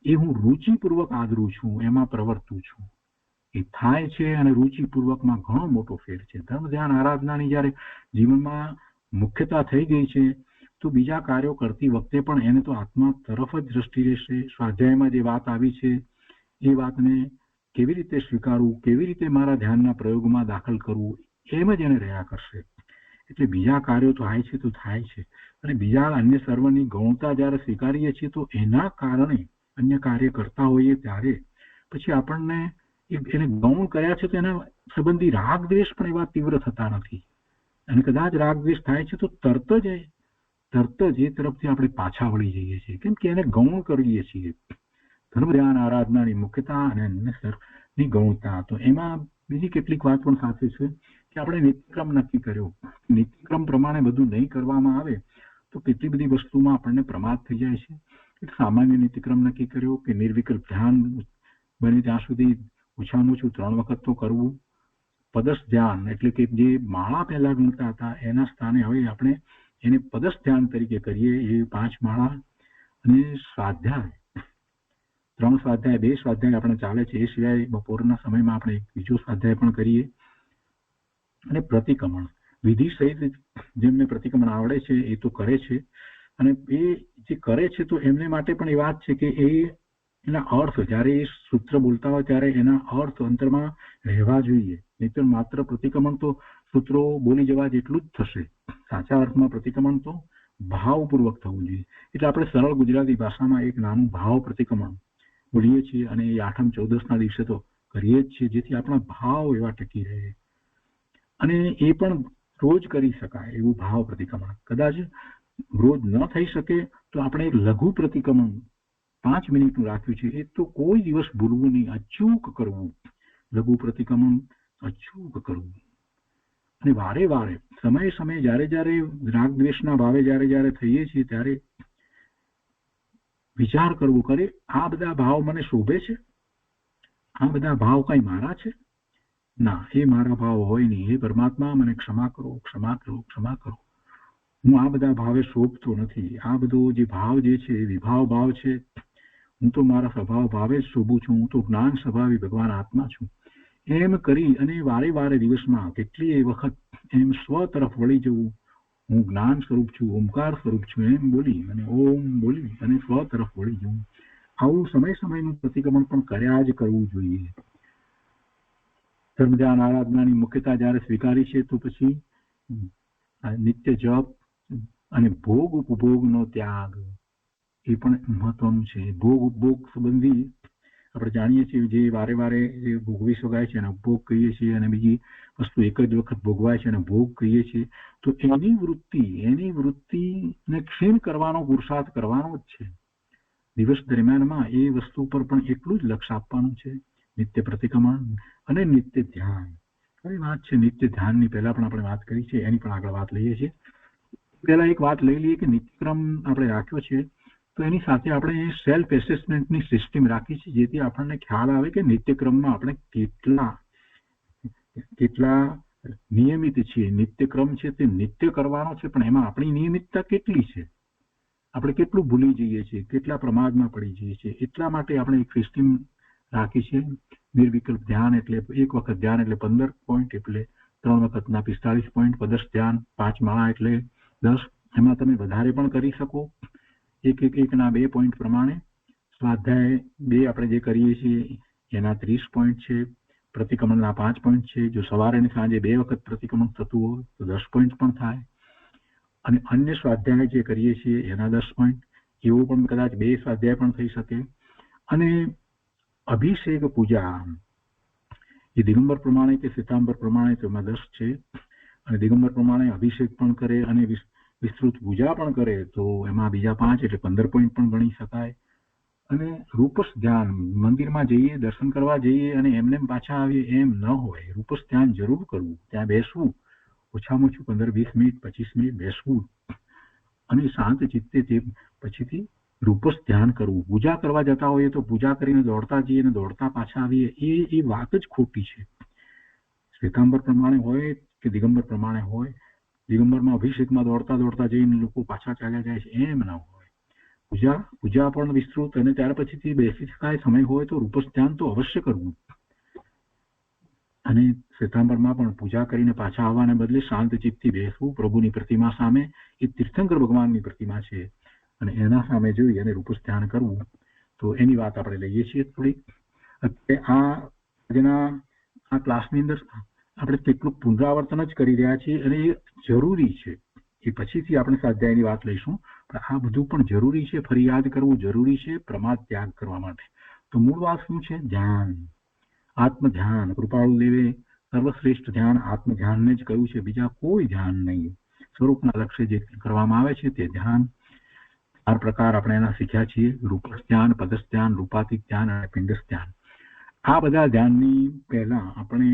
S2: એ હું રુચિપૂર્વક આદરું છું, એમાં પ્રવર્તું છું. એ થાય છે અને રુચિપૂર્વકમાં ઘણો મોટો ફેર છે. ધર્મ ધ્યાન આરાધનાની જ્યારે જીવનમાં મુખ્યતા થઈ ગઈ છે તો બીજા કાર્યો કરતી વખતે પણ એને તો આત્મા તરફ જ દ્રષ્ટિ રહેશે. સ્વાધ્યાયમાં જે વાત આવી છે એ વાતને કેવી રીતે સ્વીકારવું, કેવી રીતે મારા ધ્યાનના પ્રયોગમાં દાખલ કરવું, એમ જ એને રહ્યા કરશે. એટલે બીજા કાર્યો થાય છે તો થાય છે, અને બીજા અન્ય સર્વની ગૌણતા જ્યારે સ્વીકારીએ છીએ તો એના કારણે અન્ય કાર્ય કરતા હોઈએ ત્યારે પછી આપણને એને ગૌણ કર્યા છે તો એના સંબંધી રાગ દ્વેષ પણ એવા તીવ્ર થતા નથી. અને કદાચ રાગ દ્વેષ થાય છે તો તરત જ એ તરફથી આપણે પાછા વળી જઈએ છીએ, કેમ કે એને ગૌણ કરીએ છીએ. ધર્મ ધ્યાન આરાધનાની મુખ્યતા અને અન્યની ગૌણતા. તો એમાં બીજી કેટલીક વાત પણ સાથે છે કે આપણે નિત્યક્રમ નક્કી કર્યો. નિત્યક્રમ પ્રમાણે બધું નહીં કરવામાં આવે તો કેટલી બધી વસ્તુમાં આપણને પ્રમાદ થઈ જાય છે. એક સામાન્ય નિત્યક્રમ નક્કી કર્યો કે નિર્વિકલ્પ ધ્યાન બને ત્યાં સુધી ઓછામાં ઓછું 3 વખત તો કરવું. પદસ્થ ધ્યાન એટલે કે જે માળા પહેલા ગણતા હતા એના સ્થાને હવે આપણે એને પદસ્થ ધ્યાન તરીકે કરીએ. એ 5 માળા અને સ્વાધ્યાય 3 સ્વાધ્યાય 2 સ્વાધ્યાય આપણે ચાલે છે. એ સિવાય બપોરના સમયમાં આપણે એક બીજો સ્વાધ્યાય પણ કરીએ. અને પ્રતિક્રમણ વિધિ સહિત જેમને પ્રતિક્રમણ આવડે છે એ તો કરે છે, અને એ જે કરે છે તો એમને માટે પણ એ વાત છે કે એના અર્થ જ્યારે એ સૂત્ર બોલતા હોય ત્યારે એના અર્થ અંતરમાં રહેવા જોઈએ. નહીં તો માત્ર પ્રતિક્રમણ તો સૂત્રો બોલી જવા જેટલું જ થશે. સાચા અર્થમાં પ્રતિક્રમણ તો ભાવપૂર્વક થવું જોઈએ. એટલે આપણે સરળ ગુજરાતી ભાષામાં એક નાનું ભાવ પ્રતિક્રમણ બોલીએ છીએ, અને એ 8મ 14ના દિવસે તો કરીએ જ છીએ, જેથી આપણા ભાવ એવા ટકી રહે. અને એ પણ રોજ કરી શકાય એવું ભાવ પ્રતિક્રમણ. કદાચ રોજ ન થઈ શકે તો આપણે લઘુ પ્રતિક્રમણ 5 મિનિટનું રાખ્યું છે, એ તો કોઈ દિવસ ભૂલવું નહીં, અચૂક કરવું. લઘુ પ્રતિક્રમણ અચૂક કરવું. અને વારે વારે સમયે જ્યારે રાગ દ્વેષના ભાવે જ્યારે થઈએ છીએ ત્યારે વિચાર કરવો, કરે આ બધા ભાવ મને શોભે છે? આ બધા ભાવ કઈ મારા છે? ના, એ મારા ભાવ હોય નહીં. હે પરમાત્મા, મને ક્ષમા કરો, ક્ષમા કરો, ક્ષમા કરો. હું આ બધા ભાવે શોભતો નથી. આ બધો જે ભાવ જે છે એ વિભાવ ભાવ છે. હું તો મારા સ્વભાવ ભાવે જ શોભું છું. હું તો જ્ઞાન સ્વભાવી ભગવાન આત્મા છું. એમ કરી અને વારે વારે દિવસમાં કેટલીય વખત એમ સ્વ તરફ વળી જવું. હું જ્ઞાન સ્વરૂપ છું, ઓમકાર સ્વરૂપ છું, એમ બોલી અને ઓમ બોલી અને સ્વ તરફ વળી જવું. આવું સમયનું પ્રતિક્રમણ પણ કર્યા જ કરવું જોઈએ. ધર્મ ધ્યાન આરાધનાની મુખ્યતા જ્યારે સ્વીકારી છે તો પછી નિત્ય જપ અને ભોગ ઉપભોગનો ત્યાગ એ પણ મહત્વનું છે. ભોગ ઉપભોગ સંબંધી આપણે જાણીએ છીએ જે વારે વારે જે ભોગવી શકાય છે એને ઉપભોગ કહીએ છીએ, અને બીજી વસ્તુ એક જ વખત ભોગવાય છે અને ભોગ કહીએ છીએ. તો એની વૃત્તિને ક્ષીણ કરવાનો પુરુષાર્થ કરવાનો જ છે. દિવસ દરમિયાનમાં એ વસ્તુ પર પણ એટલું જ લક્ષ આપવાનું છે. નિત્ય પ્રતિક્રમણ અને નિત્ય ધ્યાન. કઈ વાત છે નિત્ય ધ્યાનની પહેલા પણ આપણે વાત કરી છે, એની પણ આગળ વાત લઈએ છીએ. પહેલા એક વાત લઈ લઈએ કે નિત્યક્રમ આપણે રાખ્યો છે તો એની સાથે આપણે સેલ્ફ એસેસમેન્ટની સિસ્ટમ રાખી છે, જેથી આપણને ખ્યાલ આવે કે નિત્યક્રમમાં આપણે કેટલા નિયમિત છીએ. નિત્યક્રમ છે તે નિત્ય કરવાનો છે, પણ એમાં આપણી નિયમિતતા કેટલી છે, આપણે કેટલું ભૂલી જઈએ છીએ, કેટલા પ્રમાદમાં પડી જઈએ છીએ. એટલા માટે આપણે એક સિસ્ટમ રાખી છે. નિર્વિકલ્પ ધ્યાન એટલે 1 વખત ધ્યાન એટલે 15 પોઈન્ટ, એટલે 3 વખતના 45 પોઈન્ટ. પદસ્થ ધ્યાન 5 માળા એટલે 10. એમાં તમે વધારે પણ કરી શકો, એકના 2 પોઈન્ટ પ્રમાણે. સ્વાધ્યાય 2 આપણે જે કરીએ છીએ એના 30 પોઈન્ટ છે. પ્રતિક્રમણના 5 પોઈન્ટ છે. જો સવારે અને સાંજે 2 વખત પ્રતિક્રમણ થતું હોય તો 10 પોઈન્ટ પણ થાય. અને અન્ય સ્વાધ્યાય જે કરીએ છીએ એના 10 પોઈન્ટ, એવો પણ કદાચ 2 સ્વાધ્યાય પણ થઈ શકે. અને અભિષેક પૂજા એ દિગંબર પ્રમાણે કે શ્વેતાંબર પ્રમાણે તેમાં 10 છે, અને દિગંબર પ્રમાણે અભિષેક પણ કરે અને વિસ્તૃત પૂજા પણ કરે તો એમાં બીજા 5 એટલે 15 પોઈન્ટ પણ ગણી શકાય. અને રૂપસ ધ્યાન, મંદિરમાં જઈએ, દર્શન કરવા જઈએ અને એમને પાછા આવીએ એમ ન હોય. રૂપસ ધ્યાન જરૂર કરવું, ત્યાં બેસવું, ઓછામાં ઓછું 15-20 મિનિટ 25 મિનિટ બેસવું અને શાંત ચિત્તે તે પછીથી રૂપસ ધ્યાન કરવું. પૂજા કરવા જતા હોઈએ તો પૂજા કરીને દોડતા જઈએ અને દોડતા પાછા આવીએ, એ વાત જ ખોટી છે. શ્વેતાંબર પ્રમાણે હોય કે દિગંબર પ્રમાણે હોય, દિગંબરમાં અભિષેકમાં દોડતા દોડતા જઈને લોકો પાછા ચાલ્યા જાય છે, એમ ના હોય. પૂજા પણ વિસ્તૃત, અને ત્યાર પછીથી બેસી શકાય સમય હોય તો રૂપસ ધ્યાન તો અવશ્ય કરવું. અને શ્વેતાંબરમાં પણ પૂજા કરીને પાછા આવવાને બદલે શાંત ચિત્તથી બેસવું. પ્રભુની પ્રતિમા સામે, એ તીર્થંકર ભગવાનની પ્રતિમા છે, અને એના સામે જોઈ અને રૂપસ ધ્યાન કરવું. તો એની વાત આપણે લઈએ છીએ થોડીક. આ ક્લાસની અંદર આપણે કેટલું પુનરાવર્તન જ કરી રહ્યા છીએ, અને એ જરૂરી છે. એ પછીથી આપણે સ્વાધ્યાયની વાત લઈશું, પણ આ બધું પણ જરૂરી છે. ફરી યાદ કરવું જરૂરી છે પ્રમાદ ત્યાગ કરવા માટે. તો મૂળ વાત શું છે? ધ્યાન, આત્મ ધ્યાન. કૃપાળુ દેવે સર્વશ્રેષ્ઠ ધ્યાન આત્મ ધ્યાનને જ કહ્યું છે, બીજા કોઈ ધ્યાન નહીં. સ્વરૂપના લક્ષ્ય જે કરવામાં આવે છે તે ધ્યાન. 4 પ્રકાર આપણે એના શીખ્યા છીએ: રૂપસ ધ્યાન, પદસ ધ્યાન, રૂપાતીત ધ્યાન અને પિંડસ ધ્યાન. આ બધા ધ્યાનની પહેલા આપણે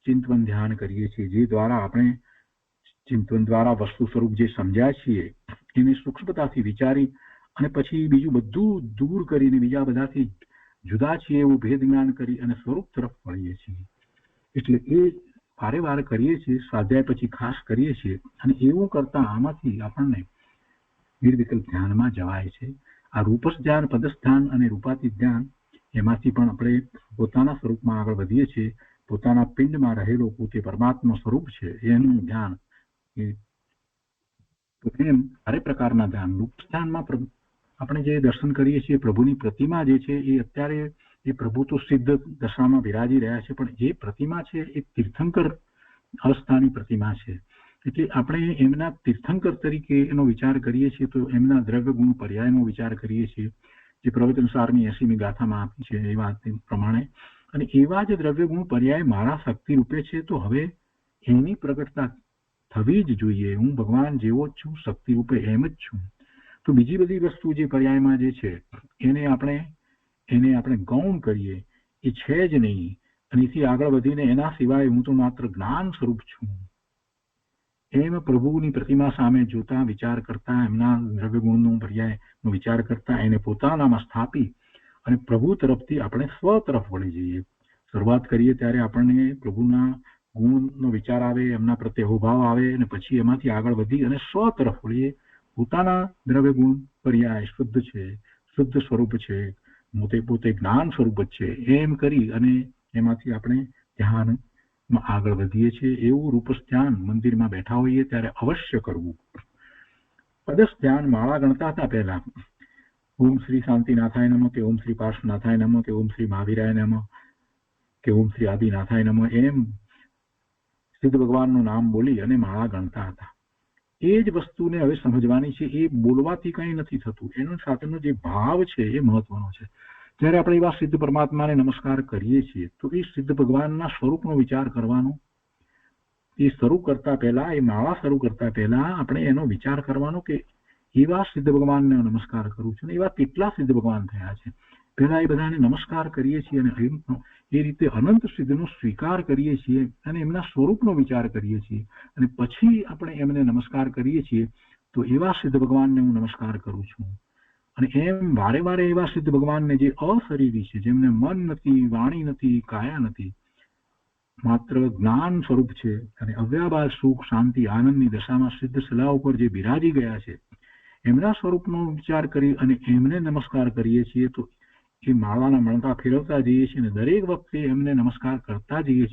S2: ચિંતવન ધ્યાન કરીએ છીએ, જે દ્વારા આપણે ચિંતવન દ્વારા વસ્તુ સ્વરૂપ જે સમજ્યા છીએ એને સૂક્ષ્મતાથી વિચારી અને પછી બીજું બધું દૂર કરીને બીજા બધાથી જુદા છીએ એવું ભેદ જ્ઞાન કરી અને સ્વરૂપ તરફ વળીએ છીએ. એટલે એ વારે વાર કરીએ છીએ, સ્વાધ્યાય પછી ખાસ કરીએ છીએ, અને એવું કરતા આમાંથી આપણને નિર્વિકલ્પ ધ્યાનમાં જવાય છે. આ રૂપસ ધ્યાન, પદસ ધ્યાન અને રૂપાતીત ધ્યાન, એમાંથી પણ આપણે પોતાના સ્વરૂપમાં આગળ વધીએ છીએ. પોતાના પિંડમાં રહેલો પોતે પરમાત્મા સ્વરૂપ છે એનું ધ્યાન. એમ 4 પ્રકારના ધ્યાન. રૂપસ ધ્યાનમાં આપણે જે દર્શન કરીએ છીએ પ્રભુની પ્રતિમા જે છે એ અત્યારે એ પ્રભુ તો સિદ્ધ દશામાં બિરાજી રહ્યા છે, પણ જે પ્રતિમા છે એ તીર્થંકર અવસ્થાની પ્રતિમા છે. એટલે આપણે એમના તીર્થંકર તરીકે એનો વિચાર કરીએ છીએ, તો એમના દ્રવ્ય ગુણ પર્યાયનો વિચાર કરીએ છીએ, જે પ્રવચનસારની 80મી ગાથામાં આપી છે એ વાત પ્રમાણે. અને એવા જ દ્રવ્ય ગુણ પર્યાય મારા શક્તિ રૂપે છે, તો હવે એની પ્રગટતા થવી જ જોઈએ. હું ભગવાન જેવો જ છું, શક્તિ રૂપે એમ જ છું. તો બીજી બધી વસ્તુ જે પર્યાયમાં જે છે એને આપણે ગૌણ કરીએ, એ છે જ નહીં. અને એથી આગળ વધીને એના સિવાય હું તો માત્ર જ્ઞાન સ્વરૂપ છું એમ પ્રભુની પ્રતિમા સામે જોતા, વિચાર કરતા, એમના દ્રવ્ય ગુણનો પર્યાયનો વિચાર કરતા એને પોતાનામાં સ્થાપી અને પ્રભુ તરફથી આપણે સ્વ તરફ વળી જઈએ. શરૂઆત કરીએ ત્યારે આપણને પ્રભુના ગુણનો વિચાર આવે, એમના પ્રત્યે અહોભાવ આવે, અને પછી એમાંથી આગળ વધી અને સ્વ તરફ વળીએ. પોતાના દ્રવ્ય ગુણ પર્યાય શુદ્ધ છે, શુદ્ધ સ્વરૂપ છે, પોતે જ્ઞાન સ્વરૂપ જ છે, એમ કરી અને એમાંથી આપણે ધ્યાનમાં આગળ વધીએ છીએ. એવું રૂપસ ધ્યાન મંદિરમાં બેઠા હોઈએ ત્યારે અવશ્ય કરવું. પદસ ધ્યાન માળા ગણતા હતા પહેલા, ઓમ શ્રી શાંતિનાથાય નમઃ, કે ઓમ શ્રી પાર્શ્વનાથાય નમઃ, કે ઓમ શ્રી મહાવીરાય નમઃ, કે ઓમ શ્રી આદિનાથાય નમઃ, એમ સિદ્ધ ભગવાનનું નામ બોલી અને માળા ગણતા હતા. એ જ વસ્તુને હવે સમજવાની છે. એ બોલવાથી કંઈ નથી થતું, એનો સાથેનો જે ભાવ છે એ મહત્વનો છે. જ્યારે આપણે એવા સિદ્ધ પરમાત્માને નમસ્કાર કરીએ છીએ, તો એ સિદ્ધ ભગવાનના સ્વરૂપનો વિચાર કરવાનો. એ શરૂ કરતા પહેલા, એ માળા શરૂ કરતા પહેલા આપણે એનો વિચાર કરવાનો કે એવા સિદ્ધ ભગવાનને નમસ્કાર કરું છું. એવા કેટલા સિદ્ધ ભગવાન થયા છે. પહેલા એ બધાને નમસ્કાર કરીએ છીએ અને એ રીતે અનંત સિદ્ધનો સ્વીકાર કરીએ છીએ અને એમના સ્વરૂપનો વિચાર કરીએ છીએ, અને પછી આપણે એમને નમસ્કાર કરીએ છીએ. તો એવા સિદ્ધ ભગવાનને હું નમસ્કાર કરું છું. અને એમ વારે વારે એવા સિદ્ધ ભગવાનને જે અશરીરી છે, જેમને મન નથી, વાણી નથી, કાયા નથી, માત્ર જ્ઞાન સ્વરૂપ છે, અને અવ્યાબાદ સુખ, શાંતિ, આનંદની દશામાં સિદ્ધ સલાહ ઉપર જે બિરાજી ગયા છે, એમના સ્વરૂપનો વિચાર કરી અને એમને નમસ્કાર કરીએ છીએ. તો એ માળાના મણકા ફેરવતા જઈએ છીએ અને દરેક વખતે એમને નમસ્કાર કરતા જઈએ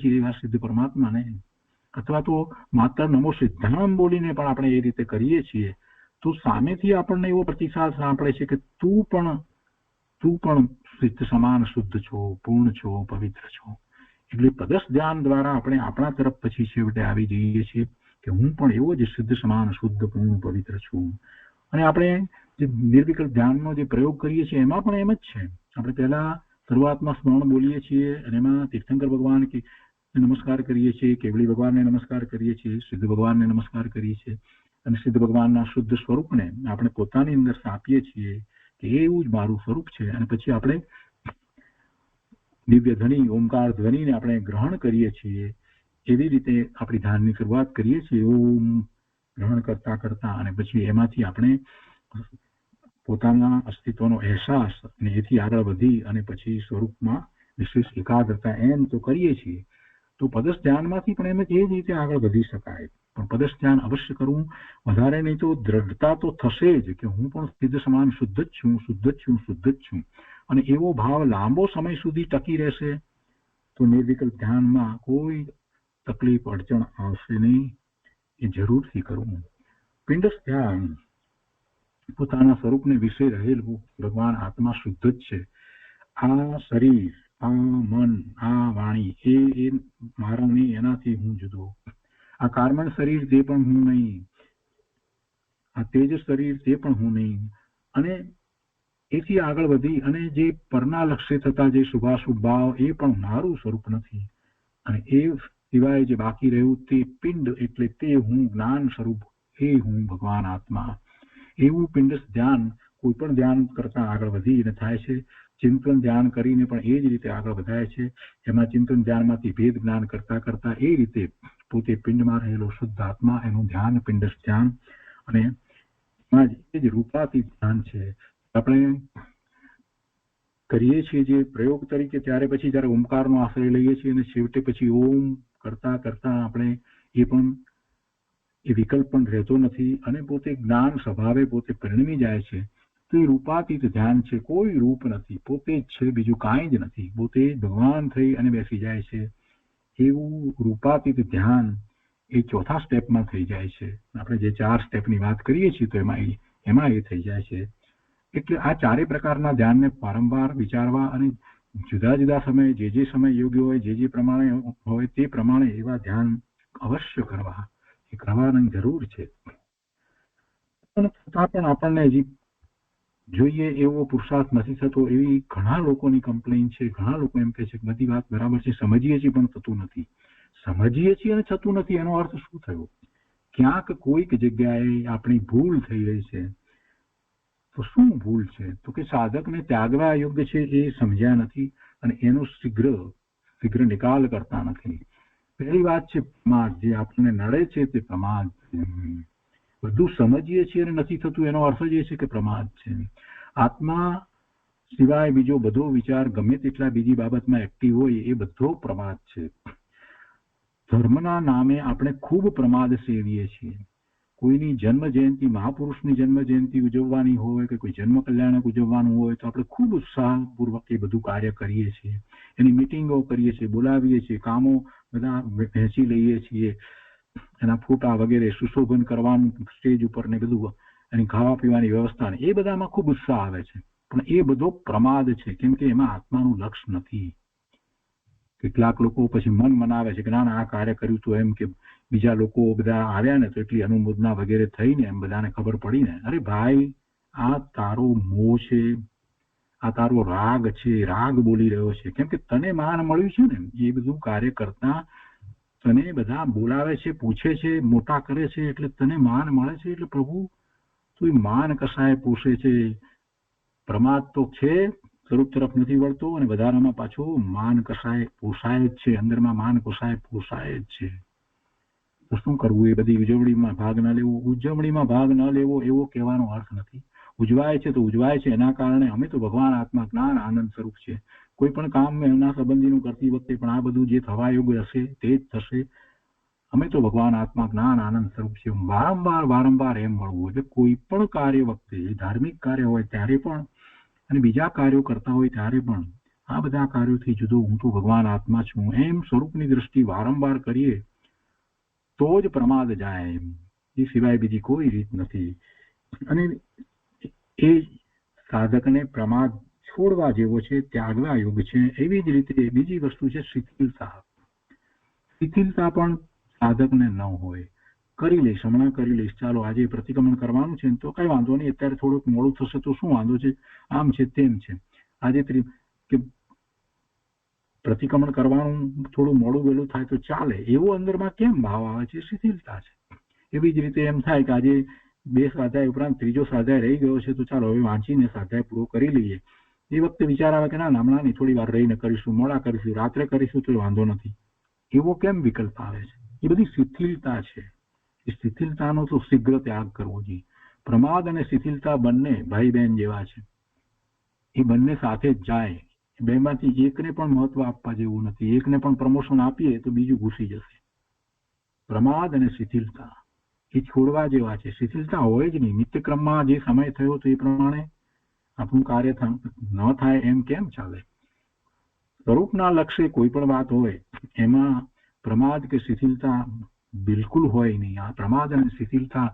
S2: છીએ એવા સિદ્ધ પરમાત્માને. અથવા તો માત્ર નમો સિદ્ધામ બોલીને પણ આપણે એ રીતે કરીએ છીએ, તો સામેથી આપણને એવો પ્રતિસાદ સાંપડે છે કે તું પણ સિદ્ધ સમાન શુદ્ધ છો, પૂર્ણ છો, પવિત્ર છો. એટલે પદસ ધ્યાન દ્વારા આપણે આપણા તરફ પછી છેવટે આવી જઈએ છીએ કે હું પણ એવો જ સિદ્ધ સમાન શુદ્ધ પૂર્ણ પવિત્ર છું. અને આપણે જે નિર્વિકલ્પ ધ્યાનનો જે પ્રયોગ કરીએ છીએ એમાં પણ એમ જ છે. આપણે પહેલા શરૂઆતમાં સ્મરણ બોલીએ છીએ અને એમાં તીર્થંકર ભગવાન કે નમસ્કાર કરીએ છીએ, કેવળી ભગવાનને નમસ્કાર કરીએ છીએ, સિદ્ધ ભગવાનને નમસ્કાર કરીએ છીએ, અને સિદ્ધ ભગવાનના શુદ્ધ સ્વરૂપને આપણે પોતાની અંદર સ્થાપીએ છીએ કે એવું જ મારું સ્વરૂપ છે. અને પછી આપણે દિવ્ય ધ્વનિ, ઓમકાર ધ્વનિને આપણે ગ્રહણ કરીએ છીએ. એવી રીતે આપણી ધ્યાનની શરૂઆત કરીએ છીએ, ઓમ ગ્રહણ કરતા કરતા, અને પછી એમાંથી આપણે પોતાના અસ્તિત્વનો અહેસાસ અને એથી આગળ વધી અને પછી સ્વરૂપમાં વિશેષ એકાગ્રતા એમ તો કરીએ છીએ. તો તો પદસ્થ ધ્યાનમાંથી પણ એમ એ જ રીતે આગળ વધી શકાય. પણ પદસ્થ ધ્યાન અવશ્ય કરવું, વધારે નહીં તો દ્રઢતા તો થશે જ કે હું પણ સિદ્ધ સમાન શુદ્ધ જ છું, શુદ્ધ જ છું, શુદ્ધ જ છું. અને એવો ભાવ લાંબો સમય સુધી ટકી રહેશે તો નિર્વિકલ્પ ધ્યાનમાં કોઈ તકલીફ અડચણ આવશે નહીં. એ જરૂરથી કરવું. પિંડસ્થ ધ્યાન પોતાના સ્વરૂપને વિશે રહેલું ભગવાન આત્મા શુદ્ધ જ છે. આ શરીર, આ મન, આ વાણી એ મારા નહીં, એનાથી હું જુદો. આ કાર્બન શરીર તે પણ હું નહીં, આ તેજ શરીર તે પણ હું નહીં. અને એથી આગળ વધી અને જે પરના લક્ષ્ય થતા જે શુભાશુભ ભાવ એ પણ મારું સ્વરૂપ નથી. અને એ સિવાય જે બાકી રહ્યું તે પિંડ એટલે તે હું જ્ઞાન સ્વરૂપ, એ હું ભગવાન આત્મા. એવું પિંડસ્થ ધ્યાન કોઈ પણ ધ્યાન કરતા આગળ વધીને થાય છે. ચિંતન ધ્યાન કરીને પણ એ જ રીતે આગળ વધાય છે. એમાં ચિંતન ધ્યાનમાંથી ભેદ જ્ઞાન કરતા કરતા એ રીતે પોતે પિંડમાં રહેલો શુદ્ધ આત્મા, એનું ધ્યાન પિંડસ્થ ધ્યાન. અને એમાં એ જ રૂપાતીત ધ્યાન છે. આપણે કરીએ છીએ જે પ્રયોગ તરીકે, ત્યારે પછી જયારે ઓમકારનો આશ્રય લઈએ છીએ અને છેવટે પછી ઓમ કરતા કરતા આપણે એ પણ એ વિકલ્પ પણ રહેતો નથી અને પોતે જ્ઞાન સ્વભાવે પોતે પરિણમી જાય છે. તો એ રૂપાતીત ધ્યાન છે. કોઈ રૂપ નથી, પોતે જ છે, બીજું કાંઈ જ નથી. પોતે ભગવાન થઈ અને બેસી જાય છે. એવું રૂપાતીત ધ્યાન એ ચોથા સ્ટેપમાં થઈ જાય છે. આપણે જે 4 સ્ટેપની વાત કરીએ છીએ તો એમાં એ થઈ જાય છે. એટલે આ ચારે પ્રકારના ધ્યાનને વારંવાર વિચારવા અને જુદા જુદા સમયે જે સમય યોગ્ય હોય, જે પ્રમાણે હોય તે પ્રમાણે એવા ધ્યાન અવશ્ય કરવા, એ કરવાની જરૂર છે. છતાં પણ આપણને હજી જોઈએ એવો પુરુષાર્થ નથી થતો, એવી ઘણા લોકોની કમ્પ્લેન છે. ઘણા લોકો એમ કહે છે કે બધી વાત બરાબર છે, સમજીએ છીએ પણ થતું નથી. સમજીએ છીએ અને થતું નથી એનો અર્થ શું થયો? ક્યાંક કોઈક જગ્યાએ આપણી ભૂલ થઈ રહી છે. તો શું ભૂલ છે? તો કે સાધકને ત્યાગવા યોગ્ય છે એ સમજ્યા નથી અને એનો શીઘ્ર નિકાલ કરતા નથી. પહેલી વાત છે પ્રમાદ. જે આપણને નડે છે તે પ્રમાદ છે. બધું સમજીએ છીએ અને નથી થતું એનો અર્થ જ એ છે કે પ્રમાદ છે. આત્મા સિવાય બીજો બધો વિચાર ગમે તેટલા બીજી બાબતમાં એક્ટિવ હોય એ બધો પ્રમાદ છે. ધર્મના નામે આપણે ખૂબ પ્રમાદ સેવીએ છીએ. કોઈની જન્મ જયંતિ, મહાપુરુષની જન્મ જયંતિ ઉજવવાની હોય કે કોઈ જન્મ કલ્યાણક ઉજવવાનું હોય તો આપણે ખૂબ ઉત્સાહપૂર્વક એ બધું કાર્ય કરીએ છીએ. એની મિટિંગો કરીએ છીએ, બોલાવીએ છીએ, કામો બધા વહેંચી લઈએ છીએ, એના ફોટા વગેરે સુશોભન કરવાનું સ્ટેજ ઉપર ને બધું, એની ખાવા પીવાની વ્યવસ્થા, એ બધામાં ખૂબ ઉત્સાહ આવે છે. પણ એ બધો પ્રમાદ છે, કેમ કે એમાં આત્માનું લક્ષ્ય નથી. કેટલાક લોકો પછી મન મનાવે છે કે ના આ કાર્ય કર્યું તો એમ કે બીજા લોકો બધા આવ્યા ને તો એટલી અનુમોદના વગેરે થઈને એમ બધાને ખબર પડી ને. અરે ભાઈ, આ તારો મોહ છે, આ તારો રાગ છે, રાગ બોલી રહ્યો છે. કેમ કે તને માન મળ્યું છે ને, એ બધું કાર્ય કરતા તને બધા બોલાવે છે, પૂછે છે, મોટા કરે છે, એટલે તને માન મળે છે. એટલે પ્રભુ તું એ માન કસાય પોષે છે. પ્રમાદ તો છે, સ્વરૂપ તરફ નથી વળતો, અને વધારામાં પાછું માન કસાય પોષાય જ છે. અંદરમાં માન કસાય પોષાય જ છે. તો શું કરવું? એ બધી ઉજવણીમાં ભાગ ન લેવો. ઉજવણીમાં ભાગ ન લેવો એવો કહેવાનો અર્થ નથી. ઉજવાય છે તો ઉજવાય છે, એના કારણે અમે તો ભગવાન આત્મા જ્ઞાન આનંદ સ્વરૂપ છે. કોઈ પણ કામ એના સંબંધીનું કરતી વખતે પણ આ બધું જે થવા યોગ્ય હશે તે જ થશે. અમે તો ભગવાન આત્મા જ્ઞાન આનંદ સ્વરૂપ છે. વારંવાર એમ મળવું. એટલે કોઈ પણ કાર્ય વખતે, ધાર્મિક કાર્ય હોય ત્યારે પણ અને બીજા કાર્યો કરતા હોય ત્યારે પણ આ બધા કાર્યોથી જુદો હું તો ભગવાન આત્મા છું એમ સ્વરૂપની દ્રષ્ટિ વારંવાર કરીએ તો જ પ્રમાદ જાય. એમ એ સિવાય બીજી કોઈ રીત નથી. અને એ સાધકને પ્રમાદ છોડવા જેવો છે, ત્યાગવા યોગ્ય છે. એવી જ રીતે બીજી વસ્તુ છે શિથિલતા. શિથિલતા પણ સાધકને ન હોય. કરી લઈશ, હમણાં કરી લઈશ, ચાલો આજે પ્રતિક્રમણ કરવાનું છે તો કઈ વાંધો નહીં, અત્યારે થોડુંક મોડું થશે તો શું વાંધો છે, આમ છે તેમ છે. આજે કે પ્રતિક્રમણ કરવાનું થોડું મોડું વહેલું થાય તો ચાલે, એવો અંદરમાં કેમ ભાવ આવે છે? શિથિલતા છે. એવી જ રીતે એમ થાય કે આજે 2 સ્વાધ્યાય ઉપરાંત 3જો સ્વાધ્યાય રહી ગયો છે તો ચાલો હવે વાંચીને સ્વાધ્યાય પૂરો કરી લઈએ. એ વખતે વિચાર આવે કે ના હમણાં નહીં, થોડી વાર રહીને કરીશું, મોડા કરીશું, રાત્રે કરીશું તો વાંધો નથી. એવો કેમ વિકલ્પ આવે છે? એ બધી શિથિલતા છે. એ શિથિલતાનો તો શીઘ્ર ત્યાગ કરવો જોઈએ. પ્રમાદ અને શિથિલતા બંને ભાઈ બહેન જેવા છે. એ બંને સાથે જ જાય. બેમાંથી એકને પણ મહત્વ આપવા જેવું નથી. એકને પણ પ્રમોશન આપીએ તો બીજું ઘૂસી જશે. પ્રમાદ અને શિથિલતા એ છોડવા જેવા છે. શિથિલતા હોય જ નહીં. નિત્યક્રમમાં જે સમય થયો તો એ પ્રમાણે આપણું કાર્ય ન થાય એમ કેમ ચાલે? સ્વરૂપના લક્ષ્ય કોઈ પણ વાત હોય એમાં પ્રમાદ કે શિથિલતા બિલકુલ હોય નહીં. આ પ્રમાદ અને શિથિલતા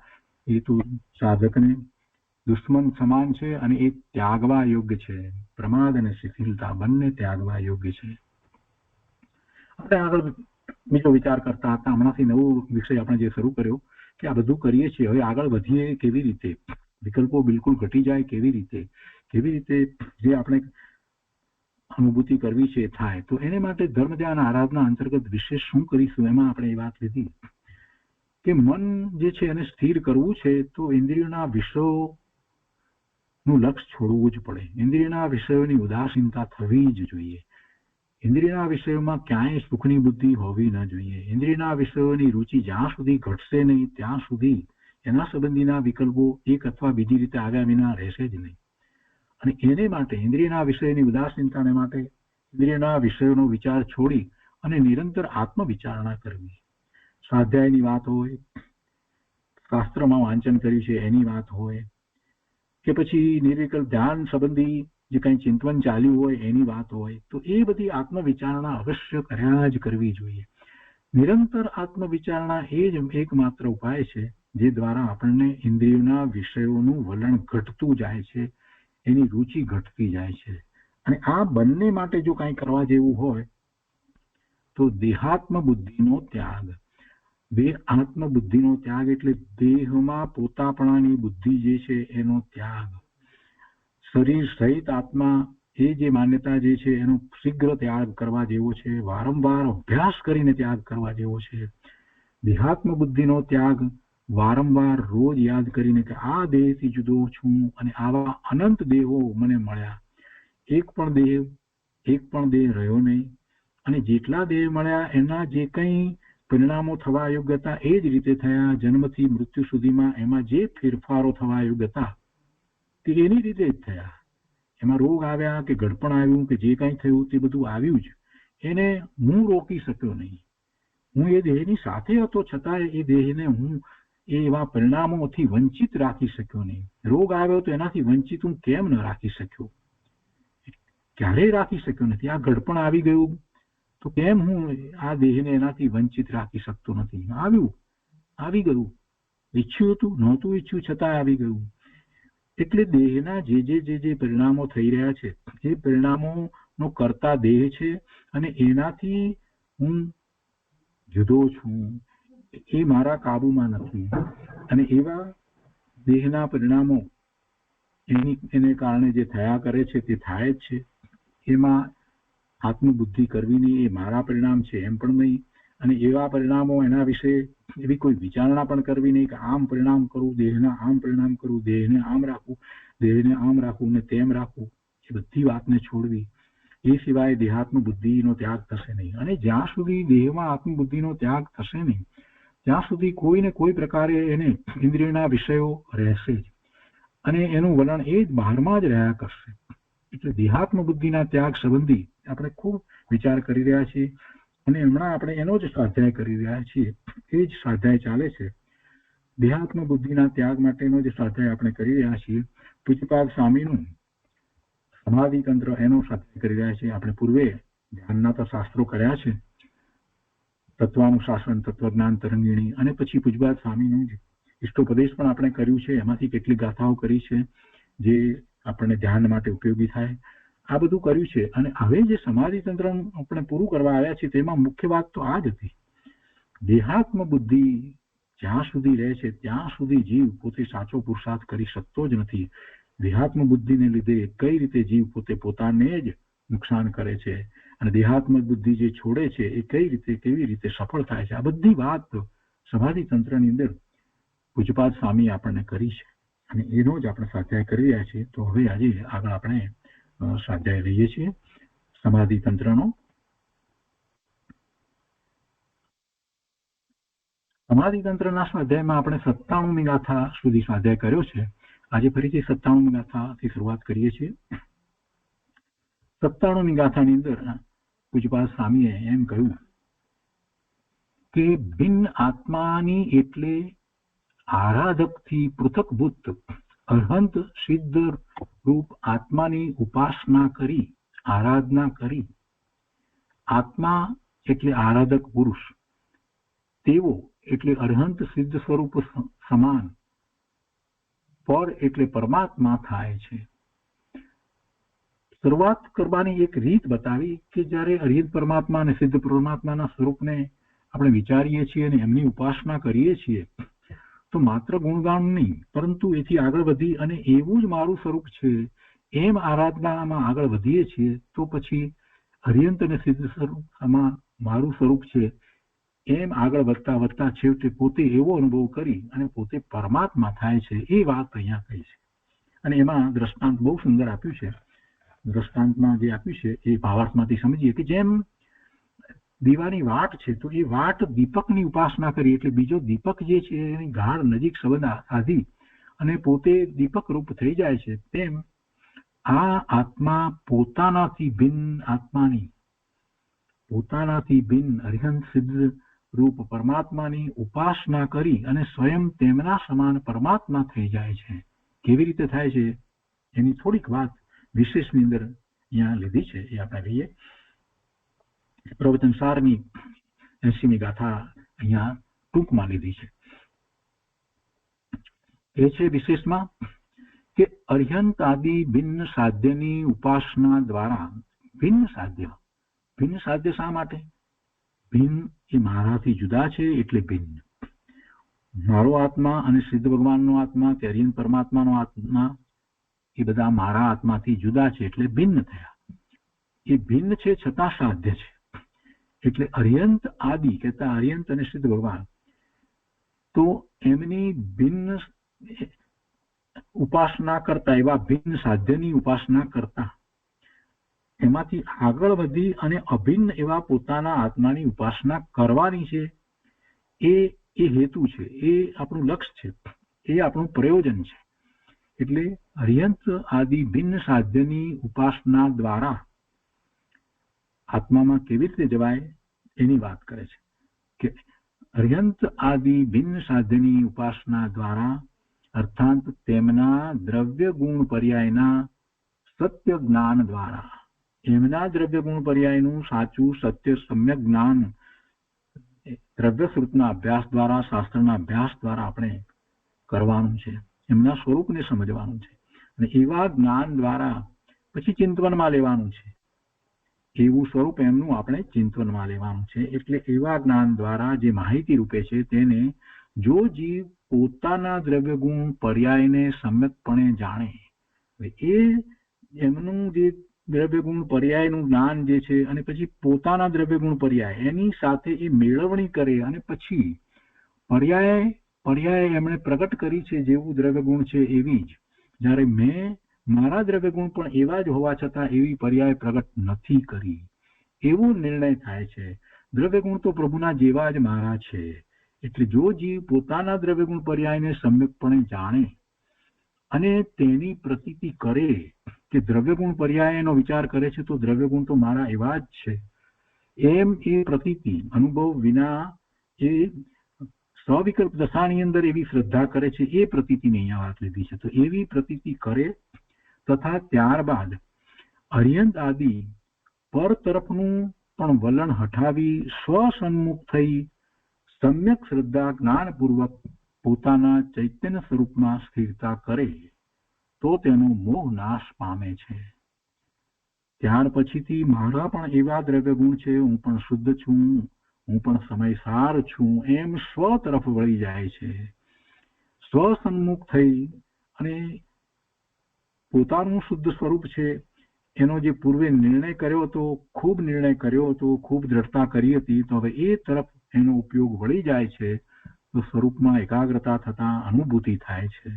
S2: એ તો સાધકને દુશ્મન સમાન છે અને એ ત્યાગવા યોગ્ય છે. પ્રમાદ અને શિથિલતા બંને ત્યાગવા યોગ્ય છે. આપણે આગળ બીજો વિચાર કરતા હતા. હમણાંથી નવો વિષય આપણે જે શરૂ કર્યો કે આ બધું કરીએ છીએ, હવે આગળ વધીએ કેવી રીતે, વિકલ્પો બિલકુલ ઘટી જાય કેવી રીતે જે આપણે અનુભૂતિ કરવી છે થાય. તો એને માટે ધર્મ ધ્યાન આરાધના અંતર્ગત વિશેષ શું કરીશું એમાં આપણે એ વાત લીધી કે મન જે છે એને સ્થિર કરવું છે તો ઇન્દ્રિયોના વિષયોનું લક્ષ્ય છોડવું જ પડે. ઇન્દ્રિયોના વિષયોની ઉદાસીનતા થવી જ જોઈએ. ઇન્દ્રિયના વિષયોમાં ક્યાંય સુખની બુદ્ધિ હોવી ન જોઈએ. ઇન્દ્રિયના વિષયોની રુચિ જ્યાં સુધી ઘટશે નહીં ત્યાં સુધી એના સંબંધીના વિકલ્પો એક અથવા બીજી રીતે આવ્યા વિના રહેશે જ નહીં. અને એને માટે ઇન્દ્રિયના વિષયની ઉદાસીનતાને માટે ઇન્દ્રિયના વિષયોનો વિચાર છોડી અને નિરંતર આત્મવિચારણા કરવી. સ્વાધ્યાયની વાત હોય, શાસ્ત્રમાં વાંચન કર્યું છે એની વાત હોય, કે પછી નિર્વિકલ્પ ધ્યાન સંબંધી જે કંઈ ચિંતન ચાલ્યું હોય એની વાત હોય, તો એ બધી આત્મવિચારણા અવશ્ય કર્યા જ કરવી જોઈએ. નિરંતર આત્મવિચારણા એ જ એકમાત્ર ઉપાય છે જે દ્વારા આપણને ઇન્દ્રિયોના વિષયોનું વલણ ઘટતું જાય છે, એની રુચિ ઘટતી જાય છે. અને આ બંને માટે જો કાંઈ કરવા જેવું હોય તો દેહાત્મ બુદ્ધિનો ત્યાગ. આત્મ બુદ્ધિનો ત્યાગ એટલે દેહમાં પોતાપણાની બુદ્ધિ જે છે એનો ત્યાગ. શરીર સહિત આત્મા એ જે માન્યતા જે છે એનો શીઘ્ર ત્યાગ કરવા જેવો છે. વારંવાર અભ્યાસ કરીને ત્યાગ કરવા જેવો છે. દેહાત્મ બુદ્ધિનો ત્યાગ વારંવાર રોજ યાદ કરીને કે આ દેહથી જુદો છું અને આવા અનંત દેહો મને મળ્યા, એક પણ દેહ રહ્યો નહીં, અને જેટલા દેહ મળ્યા એના જે કંઈ પરિણામો થવા યોગ્ય હતા એ જ રીતે થયા. જન્મથી મૃત્યુ સુધીમાં એમાં જે ફેરફારો થવા યોગ્ય હતા તે એની રીતે જ થયા. એમાં રોગ આવ્યા કે ગડપણ આવ્યું કે જે કંઈ થયું તે બધું આવ્યું જ. એને હું રોકી શક્યો નહીં. હું એ દેહની સાથે હતો છતાં એ દેહને હું એવા પરિણામોથી વંચિત રાખી શક્યો નહીં. રોગ આવ્યો તો એનાથી વંચિત હું કેમ ન રાખી શક્યો? ક્યારેય રાખી શક્યો નથી. આ ગડપણ આવી ગયું તો કેમ હું આ દેહને એનાથી વંચિત રાખી શકતો નથી? આવી ગયું. ઈચ્છ્યું હતું, નહોતું ઈચ્છ્યું, છતાં આવી ગયું. એટલે દેહના જે પરિણામો થઈ રહ્યા છે એ પરિણામોનો કરતા દેહ છે અને એનાથી હું જુદો છું. એ મારા કાબુમાં નથી. અને એવા દેહના પરિણામો એને કારણે જે થયા કરે છે તે થાય જ છે. એમાં આત્મબુદ્ધિ કરવી નહીં એ મારા પરિણામ છે એમ પણ નહીં. અને એવા પરિણામો એના વિશે એવી કોઈ વિચારણા પણ કરવી નહીં કે આમ પરિણામ કરું, દેહના આમ પરિણામ કરું, દેહને આમ રાખવું, દેહને આમ રાખવું ને તેમ રાખવું. એ બધી વાતને છોડવી. એ સિવાય દેહાત્મ બુદ્ધિનો ત્યાગ થશે નહીં. અને જ્યાં સુધી દેહમાં આત્મબુદ્ધિનો ત્યાગ થશે નહીં ત્યાં સુધી કોઈ ને કોઈ પ્રકારે એને ઇન્દ્રિયના વિષયો રહેશે જ અને એનું વલણ એ જ બહારમાં જ રહ્યા કરશે. એટલે દેહાત્મ બુદ્ધિના ત્યાગ સંબંધી આપણે ખૂબ વિચાર કરી રહ્યા છીએ અને હમણાં આપણે એનો જ સ્વાધ્યાય કરી રહ્યા છીએ. એ જ સ્વાધ્યાય ચાલે છે. દેહાત્મ બુદ્ધિના ત્યાગ માટેનો જે સ્વાધ્યાય આપણે કરી રહ્યા છીએ, પૂજ્યપાદ સ્વામીનું સમાધિ તંત્ર એનો સ્વાધ્યાય કરી રહ્યા છીએ. આપણે પૂર્વે ધ્યાનના તો શાસ્ત્રો કર્યા છે, તત્વાનુશાસન, તત્વજ્ઞાન તરંગીણી, અને પછી પૂજ્યપાદ સ્વામીનું જ ઇષ્ટોપદેશ પણ આપણે કર્યું છે. એમાંથી કેટલીક ગાથાઓ કરી છે જે આપણને ધ્યાન માટે ઉપયોગી થાય. આ બધું કર્યું છે. અને હવે જે સમાધિ તંત્ર આપણે પૂરું કરવા આવ્યા છીએ તેમાં મુખ્ય વાત તો આ જ હતી. દેહાત્મ બુદ્ધિ જ્યાં સુધી રહે છે ત્યાં સુધી જીવ પોતે સાચો પુરુષાર્થ કરી શકતો જ નથી. દેહાત્મ બુદ્ધિને લીધે કઈ રીતે જીવ પોતે પોતાને જ નુકસાન કરે છે અને દેહાત્મ બુદ્ધિ જે છોડે છે એ કેવી રીતે સફળ થાય છે. આ બધી વાત સમાધિ તંત્રની અંદર પૂજ્યપાદ સ્વામી આપણને કરી છે અને એનો જ આપણે સ્વાધ્યાય કરી રહ્યા છીએ. તો હવે આજે આગળ આપણે સ્વાધ્યાય લઈએ છીએ સમાધિ તંત્રનો. સમાધિ તંત્રના સ્વાધ્યાયમાં આપણે 97મી ગાથા સુધી સ્વાધ્યાય કર્યો છે. આજે ફરીથી 97મી ગાથાથી શરૂઆત કરીએ છીએ. 97ની ગાથાની અંદર પૂજ્યપાદ સ્વામીએ એમ કહ્યું કે ભિન્ન આત્માની એટલે આરાધકથી પૃથકભૂત અર્હંત સિદ્ધ રૂપ આત્માની ઉપાસના કરી આરાધના કરી આત્મા એટલે આરાધક પુરુષ તેવો એટલે અર્હંત સિદ્ધ સ્વરૂપ સમાન પર એટલે પરમાત્મા થાય છે. શરૂઆત કરવાની એક રીત બતાવી કે જ્યારે અર્હંત પરમાત્મા અને સિદ્ધ પરમાત્માના સ્વરૂપને આપણે વિચારીએ છીએ અને એમની ઉપાસના કરીએ છીએ તો માત્ર ગુણગાન નહીં પરંતુ એથી આગળ વધી અને એવું જ મારું સ્વરૂપ છે એમ આરાધનામાં આગળ વધીએ છીએ તો પછી અર્હંત અને સિદ્ધ સ્વરૂપમાં મારું સ્વરૂપ છે એમ આગળ વધતા વધતા છેવટે પોતે એવો અનુભવ કરી અને પોતે પરમાત્મા થાય છે. એ વાત અહીંયા કહી છે અને એમાં દ્રષ્ટાંત બહુ સુંદર આપ્યું છે. દ્રષ્ટાંતમાં જે આપ્યું છે એ ભાવાર્થમાંથી સમજીએ કે જેમ દીવાની વાટ છે તો એ વાટ દીપકની ઉપાસના કરી એટલે બીજો દીપક જે છે એની ગાઢ નજીક સંબંધ સાધી અને પોતે દીપક રૂપ થઈ જાય છે. તેમ આ આત્મા પોતાનાથી ભિન્ન અર્હંત સિદ્ધ રૂપ પરમાત્માની ઉપાસના કરી અને સ્વયં તેમના સમાન પરમાત્મા થઈ જાય છે. કેવી રીતે થાય છે એની થોડીક વાત વિશેષની અંદર અહીંયા લીધી છે. એ આપણે લઈએ. પ્રવચન સારની 80મી ગાથા અહીંયા ટૂંકમાં લીધી છે. એ છે વિશેષમાં કે અર્હંત આદિ ભિન્ન સાધ્યની ઉપાસના દ્વારા ભિન્ન સાધ્ય શા માટે? ભિન્ન એ મારાથી જુદા છે એટલે ભિન્ન. મારો આત્મા અને સિદ્ધ ભગવાનનો આત્મા કે અર્હંત પરમાત્માનો આત્મા એ બધા મારા આત્માથી જુદા છે એટલે ભિન્ન થયા. એ ભિન્ન છે છતાં સાધ્ય છે એટલે અર્હંત આદિ કહેતા અર્હંત અને સિદ્ધ ભગવાન તો એમની ભિન્ન ઉપાસના કરતા એવા ભિન્ન સાધ્યની ઉપાસના કરતા એમાંથી આગળ વધી અને અભિન્ન એવા પોતાના આત્માની ઉપાસના કરવાની છે. એ હેતુ છે, એ આપણું લક્ષ્ય છે, એ આપણું પ્રયોજન છે. એટલે અર્હંત આદિ ભિન્ન સાધ્યની ઉપાસના દ્વારા આત્મામાં કેવી રીતે જવાય એની વાત કરે છે કે અર્હંત આદિ ભિન્ન સાધ્યની ઉપાસના દ્વારા અર્થાત તેમના દ્રવ્ય ગુણ પર્યાયના સત્ય જ્ઞાન દ્વારા એમના દ્રવ્ય ગુણ પર્યાયનું સાચું સત્ય સમ્યક જ્ઞાન દ્રવ્ય શ્રુતના અભ્યાસ દ્વારા શાસ્ત્રના અભ્યાસ દ્વારા આપણે કરવાનું છે. એમના સ્વરૂપને સમજવાનું છે અને એવા જ્ઞાન દ્વારા પછી ચિંતવનમાં લેવાનું છે. એવું સ્વરૂપ એમનું આપણે ચિંતવનમાં લેવાનું છે. એટલે એવા જ્ઞાન દ્વારા જે માહિતી રૂપે છે તેને જો જીવ પોતાના દ્રવ્ય ગુણ પર્યાયને સમ્યકપણે જાણે એ એમનું જે દ્રવ્ય ગુણ પર્યાયનું જ્ઞાન જે છે અને પછી પોતાના દ્રવ્ય ગુણ પર્યાય એની સાથે એ મેળવણી કરે અને પછી પર્યાય એમણે પ્રગટ કરી છે જેવું દ્રવ્ય ગુણ છે એવી જ જ્યારે મેં મારા દ્રવ્ય ગુણ પણ એવા જ હોવા છતાં એવી પર્યાય પ્રગટ નથી કરી એવો નિર્ણય થાય છે. દ્રવ્ય ગુણ તો પ્રભુના જેવા જ મારા છે. એટલે જો જીવ પોતાના દ્રવ્ય ગુણ પર્યાયને સમ્યકપણે જાણે અને તેની પ્રતીતિ કરે કે દ્રવ્ય ગુણ પર્યાયનો વિચાર કરે છે તો દ્રવ્ય ગુણ તો મારા એવા જ છે એમ એ પ્રતીતિ અનુભવ વિના એ સવિકલ્પ દશાની અંદર એવી શ્રદ્ધા કરે છે. એ પ્રતીતિની અહીંયા વાત લીધી છે. તો એવી પ્રતીતિ કરે તથા ત્યારબાદ અર્હંત આદિ પર તરફનું પણ વલણ હટાવી સ્વસન્મુખ થઈ સમ્યક શ્રદ્ધા જ્ઞાનપૂર્વક પોતાના ચૈતન્ય સ્વરૂપમાં સ્થિરતા કરે તો તેનો મોહ નાશ પામે છે. ત્યાર પછીથી મારા પણ એવા દ્રવ્ય ગુણ છે, હું પણ શુદ્ધ છું, હું પણ સમયસાર છું એમ સ્વ તરફ વળી જાય છે. સ્વસન્મુખ થઈ અને પોતાનું શુદ્ધ સ્વરૂપ છે એનો જે પૂર્વે નિર્ણય કર્યો હતો, ખૂબ નિર્ણય કર્યો હતો, ખૂબ દ્રઢતા કરી હતી, તો હવે એ તરફ એનો ઉપયોગ વળી જાય છે તો સ્વરૂપમાં એકાગ્રતા થતા અનુભૂતિ થાય છે,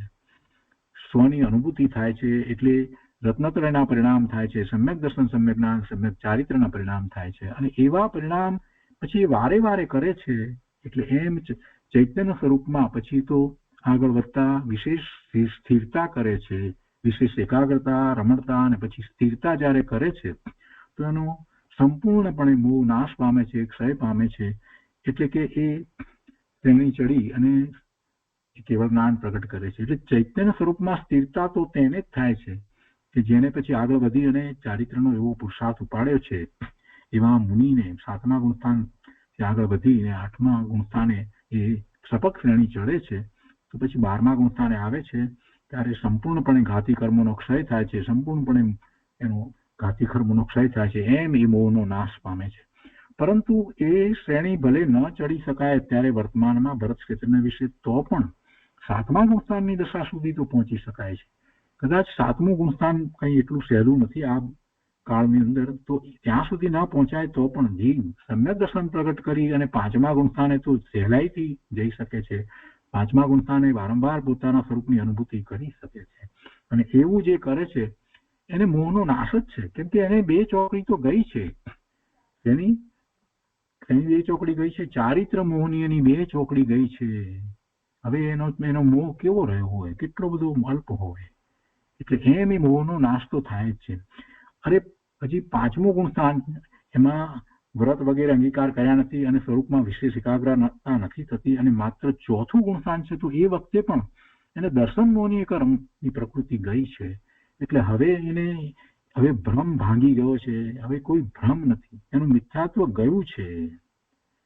S2: સ્વની અનુભૂતિ થાય છે. એટલે રત્નત્રયના પરિણામ થાય છે, સમ્યક દર્શન, સમ્યક જ્ઞાન, સમ્યક ચારિત્રના પરિણામ થાય છે અને એવા પરિણામ પછી વારે વારે કરે છે. એટલે એમ ચૈતન્ય સ્વરૂપમાં પછી તો આગળ વધતા વિશેષ સ્થિરતા કરે છે. વિશેષ એકાગ્રતા, રમણતા અને પછી સ્થિરતા જ્યારે કરે છે તો એનો સંપૂર્ણપણે મોહ નાશ પામે છે, ક્ષય પામે છે. એટલે કે એ શ્રેણી ચડી અને કેવળ જ્ઞાન પ્રગટ કરે છે. એટલે ચૈતન્ય સ્વરૂપમાં સ્થિરતા તો તેને જ થાય છે કે જેને પછી આગળ વધી અને ચારિત્રનો એવો પુરુષાર્થ ઉપાડ્યો છે. એવા મુનિને 7મા ગુણસ્થાન આગળ વધીને 8મા ગુણસ્થાને એ સપક શ્રેણી ચડે છે તો પછી 12મા ગુણસ્થાને આવે છે ત્યારે સંપૂર્ણપણે ઘાતી કર્મોનો ક્ષય થાય છે, સંપૂર્ણપણે એનો ઘાતી કર્મોનો ક્ષય થાય છે. એમ એ મોહનો નાશ પામે છે. પરંતુ એ શ્રેણી ભલે ન ચડી શકાય ત્યારે વર્તમાનમાં ભરત ક્ષેત્રના વિશે તો પણ 7મા ગુણસ્થાનની દશા સુધી તો પહોંચી શકાય છે. કદાચ 7મું ગુણસ્થાન કંઈ એટલું સહેલું નથી આ કાળની અંદર, તો ત્યાં સુધી ન પહોંચાય તો પણ જીવ સમ્યક દર્શન પ્રગટ કરી અને 5મા ગુણસ્થાને તો સહેલાઈથી જઈ શકે છે. 5મા ગુણસ્થાને વારંવાર પોતાના સ્વરૂપની અનુભૂતિ કરી શકે છે. અને એવું જે કરે છે એને મોહનો નાશ જ છે. કેમ કે એને 2 ચોકડી તો ગઈ છે. એની 2 ચોકડી ગઈ છે. ચારિત્ર મોહની એની 2 ચોકડી ગઈ છે. હવે એનો મોહ કેવો રહ્યો હોય, કેટલો બધો અલ્પ હોય. એટલે એમ એ મોહનો નાશ તો થાય જ છે. અરે હજી 5મું ગુણસ્થાન એમાં વ્રત વગેરે અંગીકાર કર્યા નથી અને સ્વરૂપમાં વિશેષ એકાગ્રતા નથી થતી અને માત્ર 4થું ગુણસ્થાન છે તો એ વખતે પણ એને દર્શન મોહની કર્મની પ્રકૃતિ ગઈ છે. એટલે હવે ભ્રમ ભાંગી ગયો છે. હવે કોઈ ભ્રમ નથી, એનું મિથ્યાત્વ ગયું છે.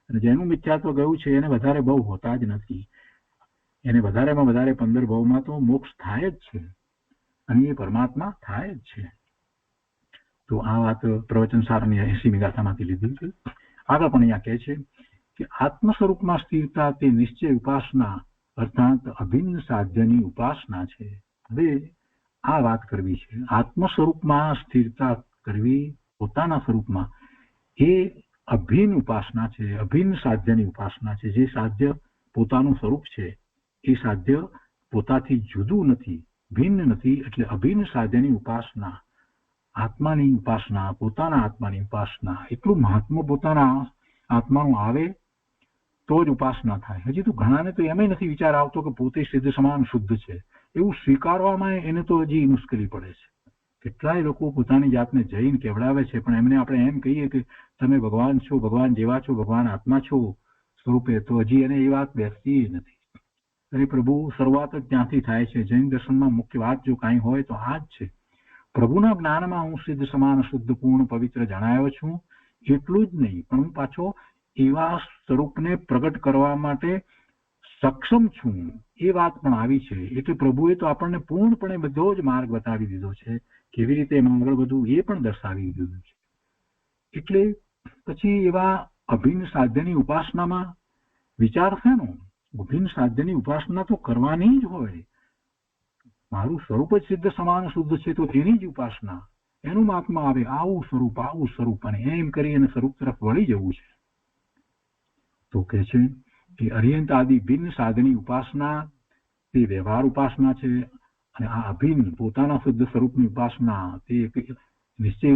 S2: અને જેનું મિથ્યાત્વ ગયું છે એને વધારે બહુ હોતા જ નથી. એને વધારેમાં વધારે 15 ભાવમાં તો મોક્ષ થાય જ છે અને એ પરમાત્મા થાય જ છે. તો આ વાત પ્રવચન સારની 80મી ગાથામાંથી લીધી છે. આગળ પણ અહીંયા કહે છે કે આત્મ સ્વરૂપમાં સ્થિરતા તે નિશ્ચય ઉપાસના અર્થાત અભિન્ન સાધ્યની ઉપાસના છે. હવે આ વાત કરવી છે. આત્મ સ્વરૂપમાં સ્થિરતા કરવી પોતાના સ્વરૂપમાં એ અભિન્ન ઉપાસના છે, અભિન્ન સાધ્યની ઉપાસના છે. જે સાધ્ય પોતાનું સ્વરૂપ છે એ સાધ્ય પોતાથી જુદું નથી, ભિન્ન નથી. એટલે અભિન્ન સાધ્યની ઉપાસના, આત્માની ઉપાસના, પોતાના આત્માની ઉપાસના. એટલું મહાત્મા પોતાના આત્માનું આવે તો જ ઉપાસના થાય. હજી તો ઘણાને તો એમ નથી વિચાર આવતો કે પોતે સિદ્ધ સમાન શુદ્ધ છે. એવું સ્વીકારવામાં એને તો હજી મુશ્કેલી પડે છે. કેટલાય લોકો પોતાની જાતને જઈને કેવડાવે છે પણ એમને આપણે એમ કહીએ કે તમે ભગવાન છો, ભગવાન જેવા છો, ભગવાન આત્મા છો સ્વરૂપે, તો હજી એને એ વાત બેસતી નથી. અરે પ્રભુ, શરૂઆત જ ત્યાંથી થાય છે. જૈન દર્શનમાં મુખ્ય વાત જો કાંઈ હોય તો આ જ છે. પ્રભુના જ્ઞાનમાં હું સિદ્ધ સમાન શુદ્ધ પૂર્ણ પવિત્ર જણાયો છું. એટલું જ નહીં પણ હું પાછો એવા સ્વરૂપને પ્રગટ કરવા માટે સક્ષમ છું એ વાત પણ આવી છે. એટલે પ્રભુએ તો આપણને પૂર્ણપણે બધો જ માર્ગ બતાવી દીધો છે. કેવી રીતે એમાં આગળ વધવું એ પણ દર્શાવી દીધું છે. એટલે પછી એવા અભિન્ન સાધ્યની ઉપાસનામાં વિચાર શેનો? અભિન્ન સાધ્યની ઉપાસના તો કરવાની જ હોય. મારું સ્વરૂપ જ સિદ્ધ સમાન શુદ્ધ છે તો તેની જ ઉપાસના, એનું મહાત્મા આવે. આવું સ્વરૂપ અને એમ કરી અને સ્વરૂપ તરફ વળી જવું છે. તો કે છે કે અર્યંત આદિ ભિન્ન સાધની ઉપાસના તે વ્યવહાર ઉપાસના છે અને આ અભિન્ન પોતાના શુદ્ધ સ્વરૂપની ઉપાસના તે નિશ્ચય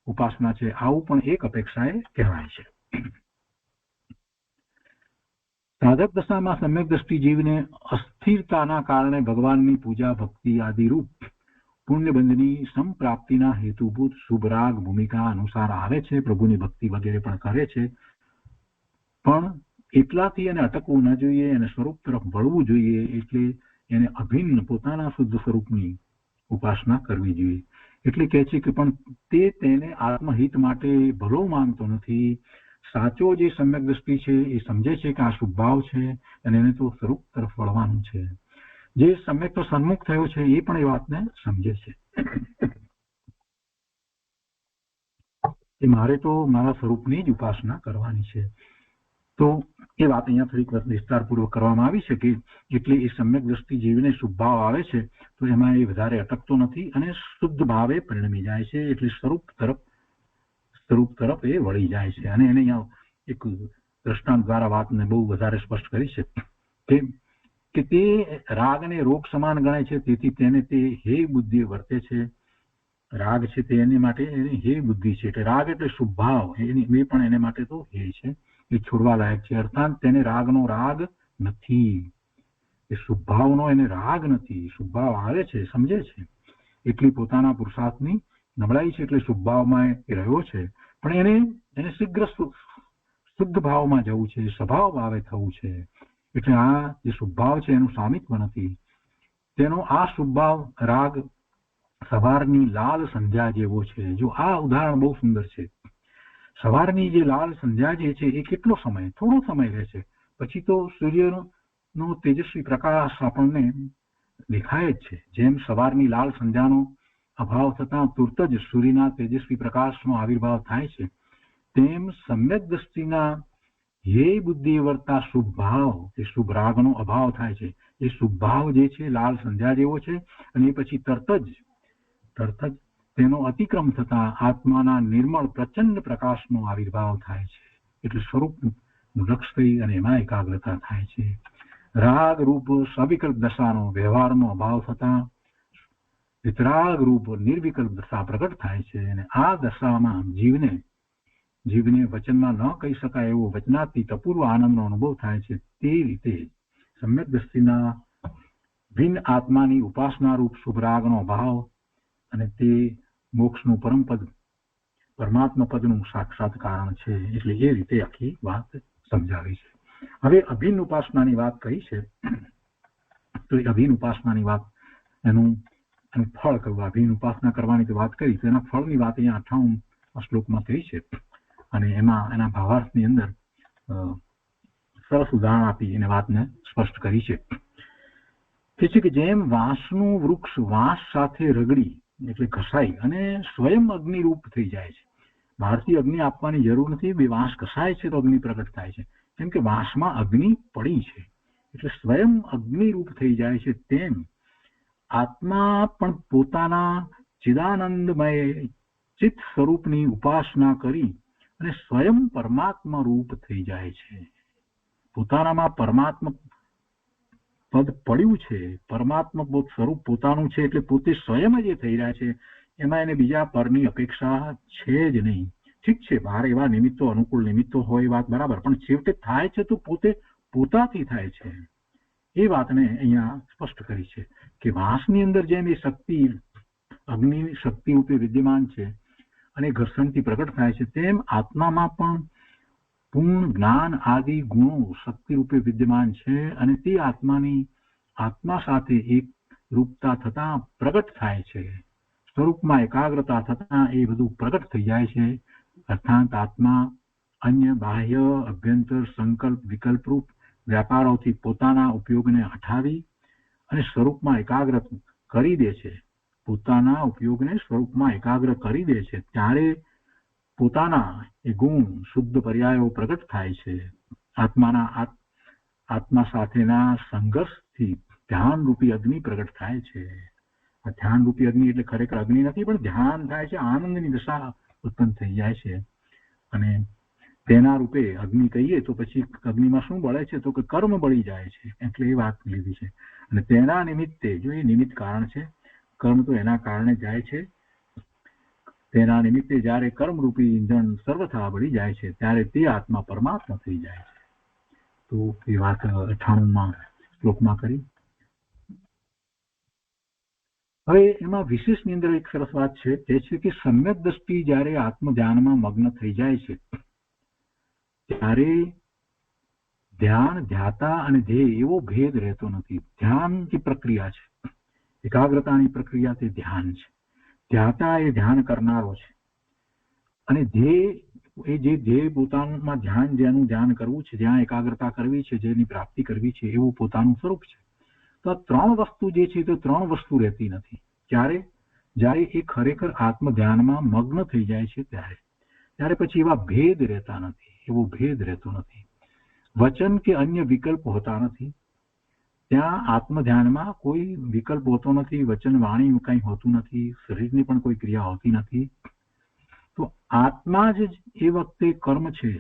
S2: ઉપાસના છે. આવું પણ એક અપેક્ષાએ કહેવાય છે. સાધક દશામાં સમ્યક દ્રષ્ટિ જીવને અસ્થિરતાના કારણે ભગવાનની પૂજા ભક્તિ આદિ રૂપ પુણ્યબંધની સંપ્રાપ્તિના હેતુભૂત શુભ રાગ ભૂમિકા અનુસાર આવે છે. પ્રભુની ભક્તિ વગેરે પણ કરે છે. પણ એટલાથી એને અટકવું ન જોઈએ, એને સ્વરૂપ તરફ વળવું જોઈએ. એટલે એને અભિન્ન પોતાના શુદ્ધ સ્વરૂપની ઉપાસના કરવી જોઈએ. એટલે કહે છે કે પણ તેને આત્મહિત માટે ભલો માનતો નથી. સાચો જે સમ્યક દ્રષ્ટિ છે એ સમજે છે કે આ શુભ ભાવ છે અને એને તો સ્વરૂપ તરફ વળવાનું છે. જે સમ્યક તો સન્મુખ થયો છે એ પણ એ વાતને સમજે છે કે મારે તો મારા સ્વરૂપની જ ઉપાસના કરવાની છે. તો એ વાત અહીંયા થોડીક વિસ્તારપૂર્વક કરવામાં આવી છે કે એટલે એ સમ્યક દ્રષ્ટિ જીવને શુભ ભાવ આવે છે તો એમાં એ વધારે અટકતો નથી અને શુદ્ધ ભાવે પરિણમી જાય છે. એટલે સ્વરૂપ તરફ એ વળી જાય છે. અને એને અહીંયા એક દ્રષ્ટાંત દ્વારા વાતને બહુ વધારે સ્પષ્ટ કરી છે કે તે રાગને રોગ સમાન ગણાય છે. તેથી તેને તે હે બુદ્ધિ વર્તે છે. રાગ છે તે એની માટે એની હે બુદ્ધિ છે. એટલે રાગ એટલે શુભ ભાવ, એ પણ એને માટે તો હે છે, એ છોડવા લાયક છે. અર્થાત તેને રાગનો રાગ નથી, એ શુભ ભાવનો એને રાગ નથી. શુભ ભાવ આવે છે, સમજે છે એટલી પોતાના પુરુષાર્થની નબળાઈ છે, એટલે શુભ ભાવમાં એ રહ્યો છે, પણ એને શીઘ્ર શુદ્ધ ભાવમાં જવું છે, સ્વભાવ ભાવે થવું છે. એટલે આ જે શુભ ભાવ છે એનું સામિત્વ નથી. તેનો આ શુભ ભાવ રાગ સવારની લાલ સંધ્યા જેવો છે. જો આ ઉદાહરણ બહુ સુંદર છે. સવારની જે લાલ સંધ્યા જે છે એ કેટલો સમય, થોડો સમય રહે છે, પછી તો સૂર્યનો તેજસ્વી પ્રકાશ આપણને દેખાય જ છે. જેમ સવારની લાલ સંધ્યાનો અભાવ થતા તુરત જ સૂર્યના તેજસ્વી પ્રકાશનો આવિર્ભાવ થાય છે, તેમ સમ્યક દ્રષ્ટિના હે બુદ્ધિ વર્તા શુભ ભાવ, એ શુભ રાગનો અભાવ થાય છે. એ શુભ ભાવ જે છે લાલ સંધ્યા જેવો છે, અને એ પછી તરત જ તેનો અતિક્રમ થતા આત્માના નિર્મળ પ્રચંડ પ્રકાશનો આવિર્ભાવ થાય છે. એટલે સ્વરૂપનું લક્ષ થઈ અને એમાં એકાગ્રતા થાય છે. રાગ રૂપ સવિકલ્પ દશાનો વ્યવહારનો અભાવ થતા વિતરાગ રૂપ નિર્વિકલ્પ દશા પ્રગટ થાય છે. અને આ દશામાં જીવને વચનમાં ન કહી શકાય એવો વચનાતીત અપૂર્વ આનંદનો અનુભવ થાય છે. તે રીતે સમ્યક દ્રષ્ટિના ભિન્ન આત્માની ઉપાસના રૂપ શુભ રાગનો અભાવ અને તે મોક્ષનું પરમ પદ પરમાત્મા પદનું સાક્ષાત કારણ છે. એટલે એ રીતે આખી વાત સમજાવી છે. હવે અભિન્ન ઉપાસનાની વાત કહી છે, તો એ અભિન્ન ઉપાસનાની વાત એનું ફળ કહ્યું. અભિન્ન ઉપાસના કરવાની તો વાત કરી, તો એના ફળની વાત અહીંયા 58 શ્લોકમાં થઈ છે, અને એમાં એના ભાવાર્થની અંદર સરસ ઉદાહરણ આપી એને વાતને સ્પષ્ટ કરી છે. તે છે કે જેમ વાંસનું વૃક્ષ વાંસ સાથે રગડી એટલે ઘસાઈ અને સ્વયં અગ્નિરૂપ થઈ જાય છે. બહારથી અગ્નિ આપવાની જરૂર નથી, બે વાંસ ઘસાય છે તો અગ્નિ પ્રગટ થાય છે. કેમ કે વાંસમાં અગ્નિ પડી છે એટલે સ્વયં અગ્નિરૂપ થઈ જાય છે. તેમ આત્મા પણ પોતાના ચિદાનંદમય ચિત્ત સ્વરૂપની ઉપાસના કરી અને સ્વયં પરમાત્મા રૂપ થઈ જાય છે. પોતાનામાં પરમાત્મા પદ પડ્યું છે, પરમાત્મા પોત સ્વરૂપ પોતાનું છે, એટલે પોતે સ્વયં જ થઈ રહ્યા છે. એમાં એને બીજા પરની અપેક્ષા છે જ નહીં. ઠીક છે, બહાર એવા નિમિત્તો અનુકૂળ નિમિત્તો હોય, વાત બરાબર, પણ છેવટે થાય છે તો પોતે પોતાથી થાય છે. એ વાતને અહીંયા સ્પષ્ટ કરી છે કે વાંસની અંદર જેમ એ શક્તિ અગ્નિની શક્તિ રૂપે વિદ્યમાન છે અને ઘર્ષણથી પ્રગટ થાય છે, તેમ આત્મામાં પણ પૂર્ણ જ્ઞાન આદિ ગુણો શક્તિ રૂપે વિદ્યમાન છે, અને તે આત્મા સાથે એક રૂપતા થતા પ્રગટ થાય છે. સ્વરૂપમાં એકાગ્રતા થતા એ બધું પ્રગટ થઈ જાય છે. અર્થાત આત્મા અન્ય બાહ્ય અભ્યંતર સંકલ્પ વિકલ્પ રૂપ વ્યાપારોથી પોતાના ઉપયોગને હટાવી અને સ્વરૂપમાં એકાગ્ર કરી દે છે. પોતાના ઉપયોગને સ્વરૂપમાં એકાગ્ર કરી દે છે, ત્યારે પોતાના એ ગુણ શુદ્ધ પર્યાયો પ્રગટ થાય છે. આત્મા સાથેના સંઘર્ષથી ધ્યાન રૂપી અગ્નિ પ્રગટ થાય છે. આ ધ્યાન રૂપી અગ્નિ એટલે ખરેખર અગ્નિ નથી, પણ ધ્યાન થાય છે, આનંદની દશા ઉત્પન્ન થઈ જાય છે. અને તેના રૂપે અગ્નિ કહીએ તો પછી અગ્નિમાં શું બળે છે, તો કે કર્મ બળી જાય છે. એટલે એ વાત લીધી છે. અને તેના નિમિત્તે, જો એ નિમિત્ત કારણ છે, કર્મ તો એના કારણે જાય છે, તેના નિમિત્તે જયારે કર્મરૂપી ઈંધણ સર્વથા બળી જાય છે, ત્યારે તે આત્મા પરમાત્મા થઈ જાય છે. તો એ વાત 98માં શ્લોકમાં કરી. હવે એમાં વિશેષની અંદર એક સરસ વાત છે, તે છે કે સમ્યક દ્રષ્ટિ જયારે આત્મ ધ્યાનમાં મગ્ન થઈ જાય છે, ત્યારે ધ્યાન ધ્યાતા અને ધ્યેય એવો ભેદ રહેતો નથી. ધ્યાન જે પ્રક્રિયા છે, એકાગ્રતાની પ્રક્રિયા તે ધ્યાન છે. ધ્યાતા એ ધ્યાન કરનારો છે, અને ધ્યેય એ જે ધ્યેય પોતાનું ધ્યાન, જેનું ધ્યાન કરવું છે, જ્યાં એકાગ્રતા કરવી છે, જેની પ્રાપ્તિ કરવી છે, એવું પોતાનું સ્વરૂપ છે. તો આ ત્રણ વસ્તુ જે છે તો ત્રણ વસ્તુ રહેતી નથી. જ્યારે એ ખરેખર આત્મ ધ્યાનમાં મગ્ન થઈ જાય છે ત્યારે પછી એવા ભેદ રહેતા નથી, એવો ભેદ રહેતો નથી. વચન કે અન્ય વિકલ્પ હોતા નથી. ત્યાં આત્મ ધ્યાનમાં કોઈ વિકલ્પ હોતો નથી, વચન વાણી કંઈ હોતું નથી, શરીરની પણ કોઈ ક્રિયા હોતી નથી. તો આત્મા જ એ વખતે કર્મ છે,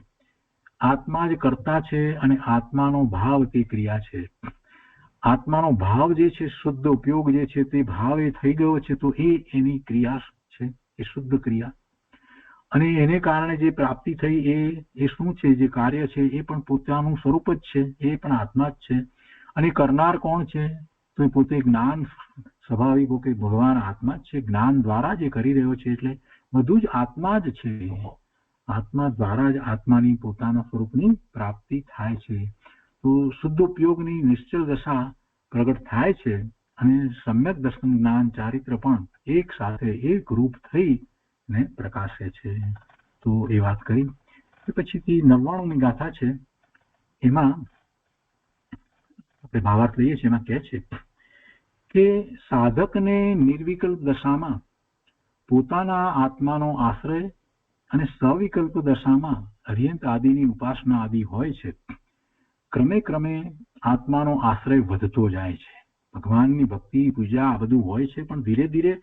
S2: આત્મા જ કર્તા છે, અને આત્માનો ભાવ તે ક્રિયા છે. આત્માનો ભાવ જે છે, શુદ્ધ ઉપયોગ જે છે, તે ભાવ એ થઈ ગયો છે, તો એ એની ક્રિયા છે, એ શુદ્ધ ક્રિયા. અને એને કારણે જે પ્રાપ્તિ થઈ એ શું છે, જે કાર્ય છે, એ પણ પોતાનું સ્વરૂપ જ છે, એ પણ આત્મા જ છે. અને કરનાર કોણ છે? તો એ પોતે જ્ઞાન સ્વાભાવિક કે ભગવાન આત્મા જ છે, જ્ઞાન દ્વારા જે કરી રહ્યો છે, એટલે બધું જ આત્મા જ છે. આત્મા દ્વારા જ આત્માની પોતાના સ્વરૂપની પ્રાપ્તિ થાય છે. તો શુદ્ધ ઉપયોગની નિશ્ચલ દશા પ્રગટ થાય છે અને સમ્યક દર્શન જ્ઞાન ચારિત્ર પણ એક સાથે એક રૂપ થઈને પ્રકાશે છે. તો એ વાત કરી. પછીથી 99ની ગાથા છે, એમાં આપણે ભાવાર્થ લઈએ છીએ. એમાં કહે છે કે સાધકને નિર્વિકલ્પ દશામાં પોતાના આત્માનો આશ્રય અને સવિકલ્પ દશામાં અર્યંત આદિની ઉપાસના આદિ હોય છે. ક્રમે ક્રમે આત્માનો આશ્રય વધતો જાય છે. ભગવાનની ભક્તિ પૂજા આ બધું હોય છે, પણ ધીરે ધીરે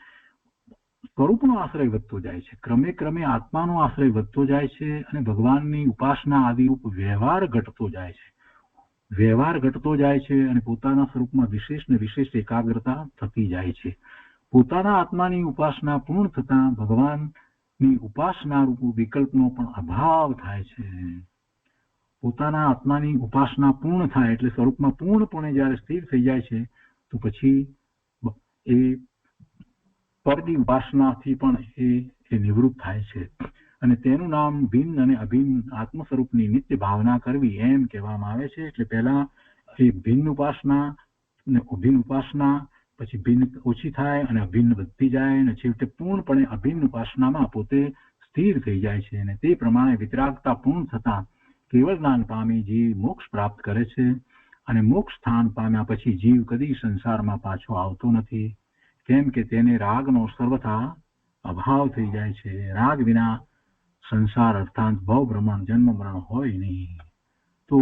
S2: સ્વરૂપનો આશ્રય વધતો જાય છે. ક્રમે ક્રમે આત્માનો આશ્રય વધતો જાય છે અને ભગવાનની ઉપાસના આદિ રૂપ વ્યવહાર ઘટતો જાય છે. વ્યવહાર ઘટતો જાય છે અને પોતાના સ્વરૂપમાં વિશેષ ને વિશેષ એકાગ્રતા થતી જાય છે. પોતાના આત્માની ઉપાસના પૂર્ણ થતા ભગવાનની ઉપાસના રૂપ વિકલ્પનો પણ અભાવ થાય છે. પોતાના આત્માની ઉપાસના પૂર્ણ થાય એટલે સ્વરૂપમાં પૂર્ણપણે જ્યારે સ્થિર થઈ જાય છે, તો પછી એ પરની ઉપાસનાથી પણ એ નિવૃત્ત થાય છે. અને તેનું નામ ભિન્ન અને અભિન્ન આત્મ સ્વરૂપની નિત્ય ભાવના કરવી એમ કહેવામાં આવે છે. એટલે પહેલા એ ભિન્ન ઉપાસના ને અભિન્ન ઉપાસના, પછી ભિન્ન ઓછી થાય અને અભિન્ન વધતી જાય અને છેવટે પૂર્ણપણે અભિન્ન ઉપાસનામાં પોતે સ્થિર થઈ જાય છે. અને તે પ્રમાણે વિતરાગતા પૂર્ણ થતા કેવળ જ્ઞાન પામી જીવ મોક્ષ પ્રાપ્ત કરે છે. અને મોક્ષ સ્થાન પામ્યા પછી જીવ કદી સંસારમાં પાછો આવતો નથી, કેમ કે તેને રાગનો સર્વથા અભાવ થઈ જાય છે. રાગ વિના સંસાર અર્થાત ભવ ભ્રમણ જન્મ મરણ હોય નહીં. તો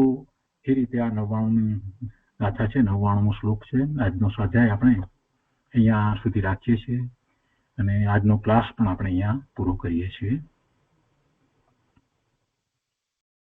S2: એ રીતે આ 99ની ગાથા છે, 99મો શ્લોક છે. આજનો સ્વાધ્યાય આપણે અહીંયા સુધી રાખીએ છીએ અને આજનો ક્લાસ પણ આપણે અહીંયા પૂરો કરીએ છીએ.